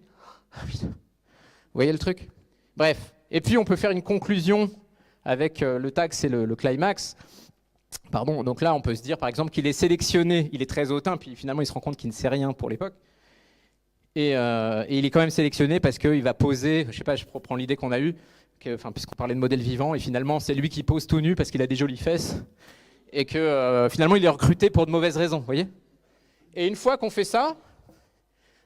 Ah, putain. Vous voyez le truc? Bref, et puis on peut faire une conclusion avec le tag, c'est le climax. Pardon, donc là, on peut se dire, par exemple, qu'il est sélectionné, il est très hautain, puis finalement, il se rend compte qu'il ne sait rien pour l'époque. Et il est quand même sélectionné parce qu'il va poser, je sais pas, je reprends l'idée qu'on a eue, puisqu'on parlait de modèle vivant, et finalement, c'est lui qui pose tout nu parce qu'il a des jolies fesses, et que finalement, il est recruté pour de mauvaises raisons, vous voyez? Et une fois qu'on fait ça,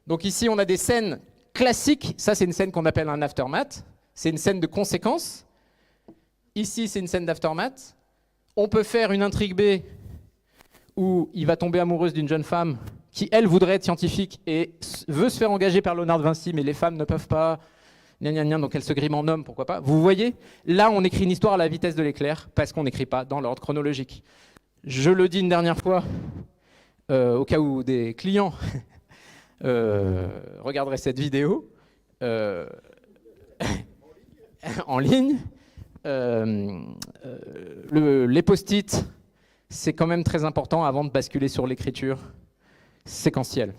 donc ici, on a des scènes classiques. Ça, c'est une scène qu'on appelle un aftermath. C'est une scène de conséquence. Ici, c'est une scène d'aftermath. On peut faire une intrigue B où il va tomber amoureuse d'une jeune femme qui, elle, voudrait être scientifique et veut se faire engager par Léonard de Vinci, mais les femmes ne peuvent pas, donc elle se grime en homme, pourquoi pas. Vous voyez, là, on écrit une histoire à la vitesse de l'éclair parce qu'on n'écrit pas dans l'ordre chronologique. Je le dis une dernière fois, au cas où des clients regarderaient cette vidéo en ligne. Les post-it, c'est quand même très important avant de basculer sur l'écriture séquentielle.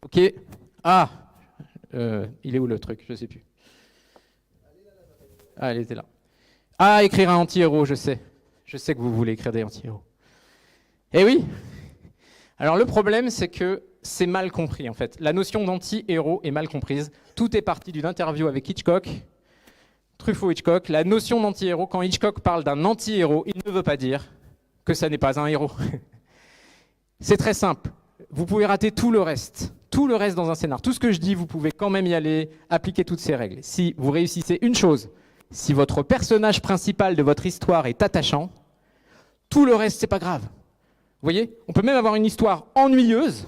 Ok. Ah, il est où le truc? Je sais plus. Ah, elle était là. Ah, écrire un anti-héros, je sais. Je sais que vous voulez écrire des anti-héros. Eh oui. Alors le problème, c'est que c'est mal compris en fait. La notion d'anti-héros est mal comprise. Tout est parti d'une interview avec Hitchcock. Truffaut-Hitchcock, la notion d'anti-héros, quand Hitchcock parle d'un anti-héros, il ne veut pas dire que ça n'est pas un héros. C'est très simple. Vous pouvez rater tout le reste dans un scénar. Tout ce que je dis, vous pouvez quand même y aller, appliquer toutes ces règles. Si vous réussissez une chose, si votre personnage principal de votre histoire est attachant, tout le reste, c'est pas grave. Vous voyez? On peut même avoir une histoire ennuyeuse.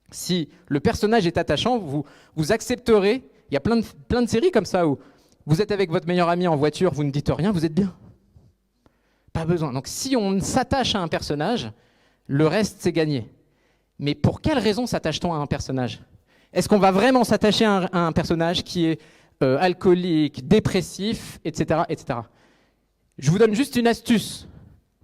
Si le personnage est attachant, vous accepterez. Il y a plein de séries comme ça où vous êtes avec votre meilleur ami en voiture, vous ne dites rien, vous êtes bien. Pas besoin. Donc si on s'attache à un personnage, le reste, c'est gagné. Mais pour quelle raison s'attache-t-on à un personnage? Est-ce qu'on va vraiment s'attacher à un personnage qui est alcoolique, dépressif, etc., etc. Je vous donne juste une astuce.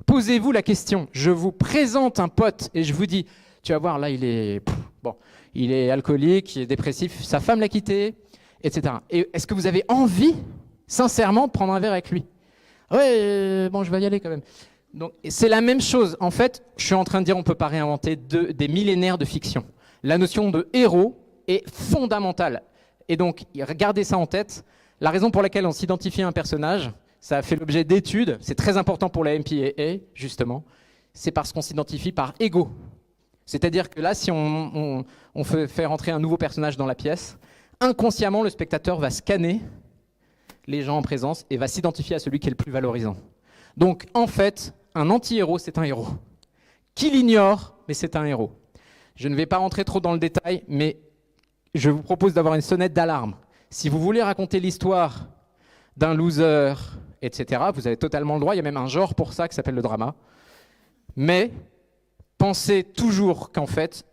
Posez-vous la question. Je vous présente un pote et je vous dis, tu vas voir, là, il est alcoolique, il est dépressif, sa femme l'a quitté, etc. Et est-ce que vous avez envie, sincèrement, de prendre un verre avec lui? Ouais, bon, je vais y aller quand même. Donc, c'est la même chose. En fait, je suis en train de dire on ne peut pas réinventer des millénaires de fiction. La notion de héros est fondamentale. Et donc, gardez ça en tête. La raison pour laquelle on s'identifie à un personnage, ça a fait l'objet d'études, c'est très important pour la MPAA, justement, c'est parce qu'on s'identifie par ego. C'est-à-dire que là, si on fait rentrer un nouveau personnage dans la pièce, inconsciemment, le spectateur va scanner les gens en présence et va s'identifier à celui qui est le plus valorisant. Donc, en fait, un anti-héros, c'est un héros. Qui l'ignore, mais c'est un héros. Je ne vais pas rentrer trop dans le détail, mais je vous propose d'avoir une sonnette d'alarme. Si vous voulez raconter l'histoire d'un loser, etc., vous avez totalement le droit. Il y a même un genre pour ça qui s'appelle le drama. Mais pensez toujours qu'en fait,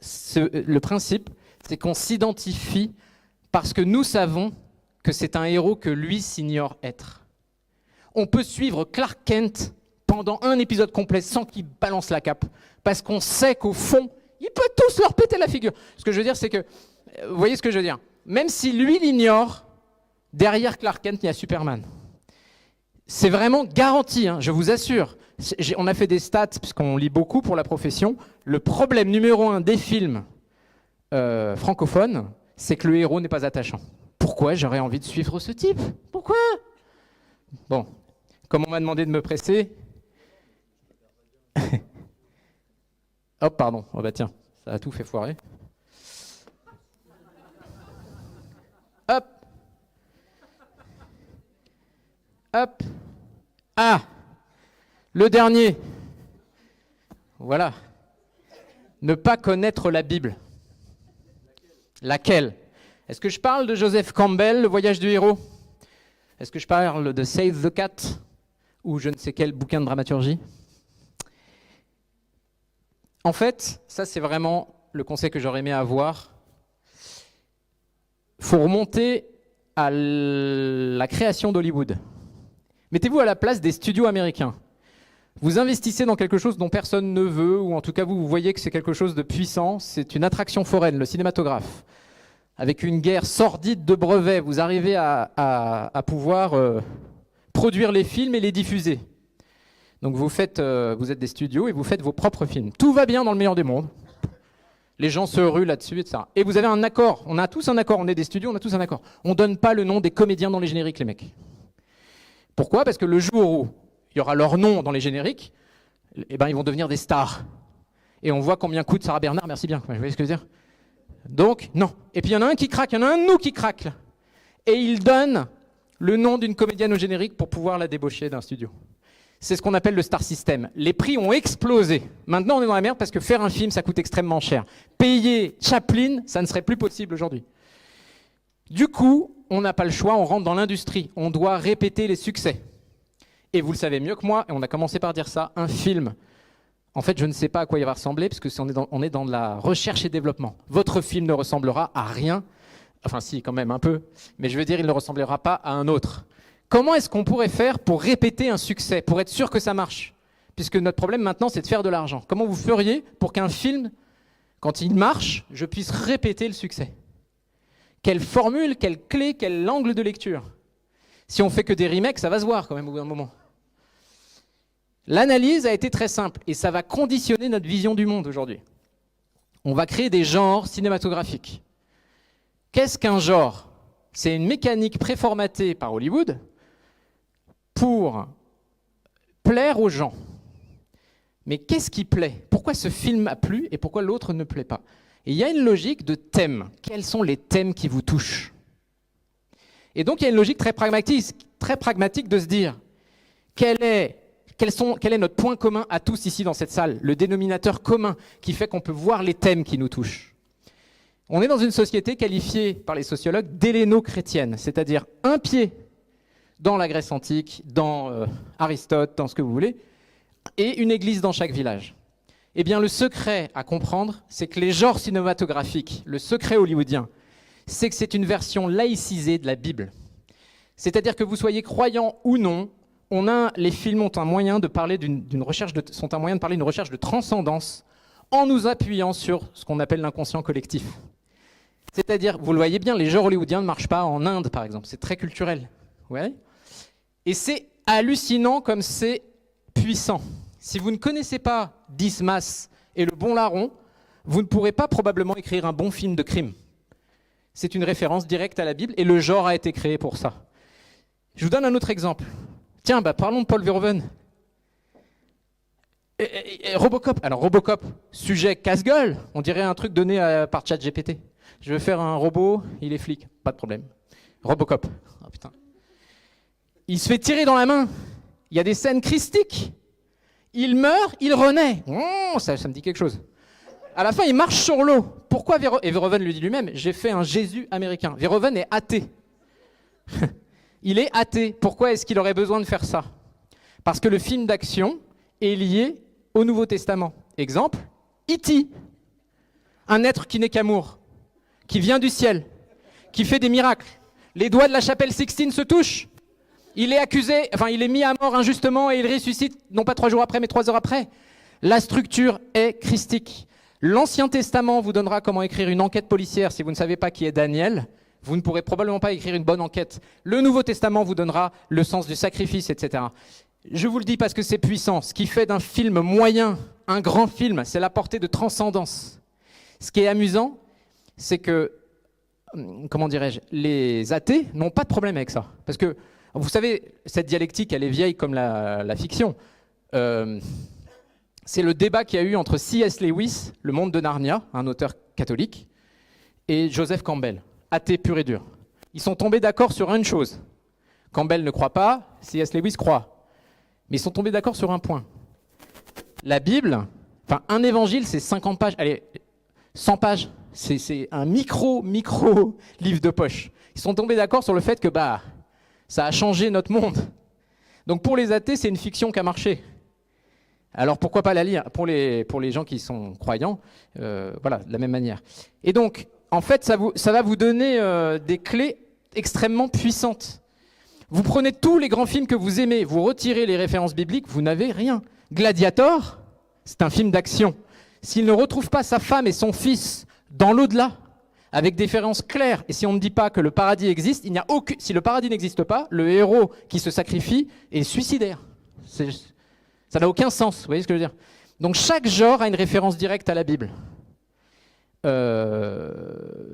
le principe, c'est qu'on s'identifie parce que nous savons que c'est un héros que lui s'ignore être. On peut suivre Clark Kent pendant un épisode complet sans qu'il balance la cape, parce qu'on sait qu'au fond, il peut tous leur péter la figure. Ce que je veux dire, c'est que, vous voyez ce que je veux dire? Même si lui l'ignore, derrière Clark Kent, il y a Superman. C'est vraiment garanti, hein, je vous assure. On a fait des stats, puisqu'on lit beaucoup pour la profession. Le problème numéro 1 des films francophones, c'est que le héros n'est pas attachant. Pourquoi j'aurais envie de suivre ce type? Pourquoi? Bon, comme on m'a demandé de me presser... Hop, pardon. Oh bah tiens, ça a tout fait foirer. Hop. Hop. Ah, le dernier. Voilà. Ne pas connaître la Bible. Laquelle? Est-ce que je parle de Joseph Campbell, Le voyage du héros? Est-ce que je parle de Save the Cat ou je ne sais quel bouquin de dramaturgie? En fait, ça c'est vraiment le conseil que j'aurais aimé avoir. Il faut remonter à la création d'Hollywood. Mettez-vous à la place des studios américains. Vous investissez dans quelque chose dont personne ne veut, ou en tout cas vous voyez que c'est quelque chose de puissant, c'est une attraction foraine, le cinématographe. Avec une guerre sordide de brevets, vous arrivez à pouvoir produire les films et les diffuser. Donc vous êtes des studios et vous faites vos propres films. Tout va bien dans le meilleur des mondes. Les gens se ruent là-dessus, etc. Et vous avez un accord, on a tous un accord, on est des studios, on a tous un accord. On ne donne pas le nom des comédiens dans les génériques, les mecs. Pourquoi? Parce que le jour où il y aura leur nom dans les génériques, eh ben, ils vont devenir des stars. Et on voit combien coûte Sarah Bernard, merci bien, vous voyez ce que je veux dire? Donc, non. Et puis il y en a un qui craque, il y en a un de nous qui craque. Là. Et il donne le nom d'une comédienne au générique pour pouvoir la débaucher d'un studio. C'est ce qu'on appelle le star system. Les prix ont explosé. Maintenant, on est dans la merde parce que faire un film, ça coûte extrêmement cher. Payer Chaplin, ça ne serait plus possible aujourd'hui. Du coup, on n'a pas le choix, on rentre dans l'industrie. On doit répéter les succès. Et vous le savez mieux que moi, et on a commencé par dire ça, un film. En fait, je ne sais pas à quoi il va ressembler, parce que on est dans la recherche et développement. Votre film ne ressemblera à rien, enfin si, quand même un peu, mais je veux dire, il ne ressemblera pas à un autre. Comment est-ce qu'on pourrait faire pour répéter un succès, pour être sûr que ça marche? Puisque notre problème maintenant, c'est de faire de l'argent. Comment vous feriez pour qu'un film, quand il marche, je puisse répéter le succès? Quelle formule, quelle clé, quel angle de lecture? Si on fait que des remakes, ça va se voir quand même au bout d'un moment. L'analyse a été très simple et ça va conditionner notre vision du monde aujourd'hui. On va créer des genres cinématographiques. Qu'est-ce qu'un genre? C'est une mécanique préformatée par Hollywood pour plaire aux gens. Mais qu'est-ce qui plaît? Pourquoi ce film a plu et pourquoi l'autre ne plaît pas? Et il y a une logique de thème. Quels sont les thèmes qui vous touchent? Et donc il y a une logique très pragmatique de se dire quel est notre point commun à tous ici dans cette salle, le dénominateur commun qui fait qu'on peut voir les thèmes qui nous touchent. On est dans une société qualifiée par les sociologues d'helléno-chrétienne, c'est-à-dire un pied dans la Grèce antique, dans Aristote, dans ce que vous voulez, et une église dans chaque village. Eh bien, le secret à comprendre, c'est que les genres cinématographiques, le secret hollywoodien, c'est que c'est une version laïcisée de la Bible. C'est-à-dire que vous soyez croyant ou non, les films ont un moyen de parler d'une recherche de transcendance en nous appuyant sur ce qu'on appelle l'inconscient collectif. C'est-à-dire, vous le voyez bien, les genres hollywoodiens ne marchent pas en Inde, par exemple. C'est très culturel. Ouais. Et c'est hallucinant comme c'est puissant. Si vous ne connaissez pas Dismas et Le Bon Larron, vous ne pourrez pas probablement écrire un bon film de crime. C'est une référence directe à la Bible et le genre a été créé pour ça. Je vous donne un autre exemple. Tiens, parlons de Paul Verhoeven. Robocop. Alors Robocop, sujet casse-gueule, on dirait un truc donné par ChatGPT. Je veux faire un robot, il est flic, pas de problème. Robocop. Oh, putain. Il se fait tirer dans la main. Il y a des scènes christiques. Il meurt, il renaît. Ça me dit quelque chose. À la fin, il marche sur l'eau. Pourquoi et Verhoeven lui dit lui-même, j'ai fait un Jésus américain. Verhoeven est athée. Il est athée. Pourquoi est-ce qu'il aurait besoin de faire ça? Parce que le film d'action est lié au Nouveau Testament. Exemple, E.T., un être qui n'est qu'amour, qui vient du ciel, qui fait des miracles. Les doigts de la chapelle Sixtine se touchent. Il est accusé, il est mis à mort injustement et il ressuscite, non pas 3 jours après, mais 3 heures après. La structure est christique. L'Ancien Testament vous donnera comment écrire une enquête policière si vous ne savez pas qui est Daniel. Vous ne pourrez probablement pas écrire une bonne enquête. Le Nouveau Testament vous donnera le sens du sacrifice, etc. Je vous le dis parce que c'est puissant. Ce qui fait d'un film moyen un grand film, c'est la portée de transcendance. Ce qui est amusant, c'est que, les athées n'ont pas de problème avec ça. Parce que, vous savez, cette dialectique, elle est vieille comme la fiction. c'est le débat qu'il y a eu entre C.S. Lewis, Le Monde de Narnia, un auteur catholique, et Joseph Campbell, athée pur et dur. Ils sont tombés d'accord sur une chose. Campbell ne croit pas, C.S. Lewis croit. Mais ils sont tombés d'accord sur un point. La Bible, enfin un évangile, c'est 50 pages, allez, 100 pages. C'est un micro livre de poche. Ils sont tombés d'accord sur le fait que ça a changé notre monde. Donc pour les athées, c'est une fiction qui a marché. Alors pourquoi pas la lire pour les gens qui sont croyants, voilà, de la même manière. Et donc, en fait, ça va vous donner des clés extrêmement puissantes. Vous prenez tous les grands films que vous aimez, vous retirez les références bibliques, vous n'avez rien. Gladiator, c'est un film d'action. S'il ne retrouve pas sa femme et son fils dans l'au-delà, avec des références claires, et si on ne dit pas que le paradis existe, si le paradis n'existe pas, le héros qui se sacrifie est suicidaire. Ça n'a aucun sens, vous voyez ce que je veux dire? Donc chaque genre a une référence directe à la Bible.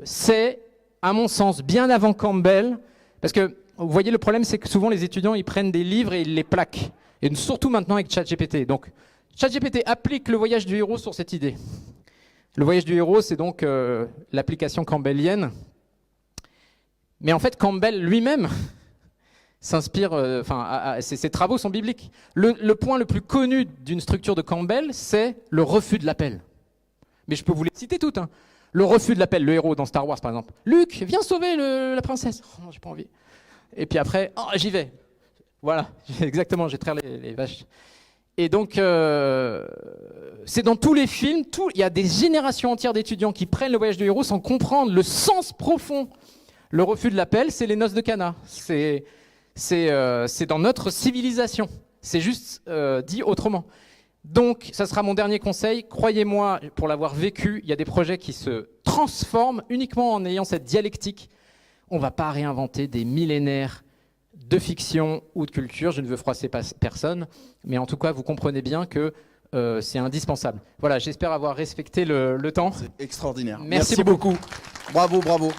C'est, à mon sens, bien avant Campbell, parce que, vous voyez, le problème, c'est que souvent les étudiants, ils prennent des livres et ils les plaquent. Et surtout maintenant avec ChatGPT. Donc, ChatGPT applique le voyage du héros sur cette idée. Le voyage du héros, c'est donc l'application campbellienne. Mais en fait, Campbell lui-même s'inspire, ses travaux sont bibliques. Le point le plus connu d'une structure de Campbell, c'est le refus de l'appel. Mais je peux vous les citer toutes. Hein. Le refus de l'appel, le héros dans Star Wars par exemple. Luke, viens sauver la princesse. Oh, j'ai pas envie. Et puis après, j'y vais. Voilà, exactement, j'ai traire les vaches. Et donc, c'est dans tous les films, il y a des générations entières d'étudiants qui prennent le voyage du héros sans comprendre le sens profond. Le refus de l'appel, c'est les noces de Cana. C'est dans notre civilisation. C'est juste dit autrement. Donc, ça sera mon dernier conseil. Croyez-moi, pour l'avoir vécu, il y a des projets qui se transforment uniquement en ayant cette dialectique. On ne va pas réinventer des millénaires de fiction ou de culture. Je ne veux froisser personne. Mais en tout cas, vous comprenez bien que c'est indispensable. Voilà, j'espère avoir respecté le temps. C'est extraordinaire. Merci beaucoup. Bravo, bravo.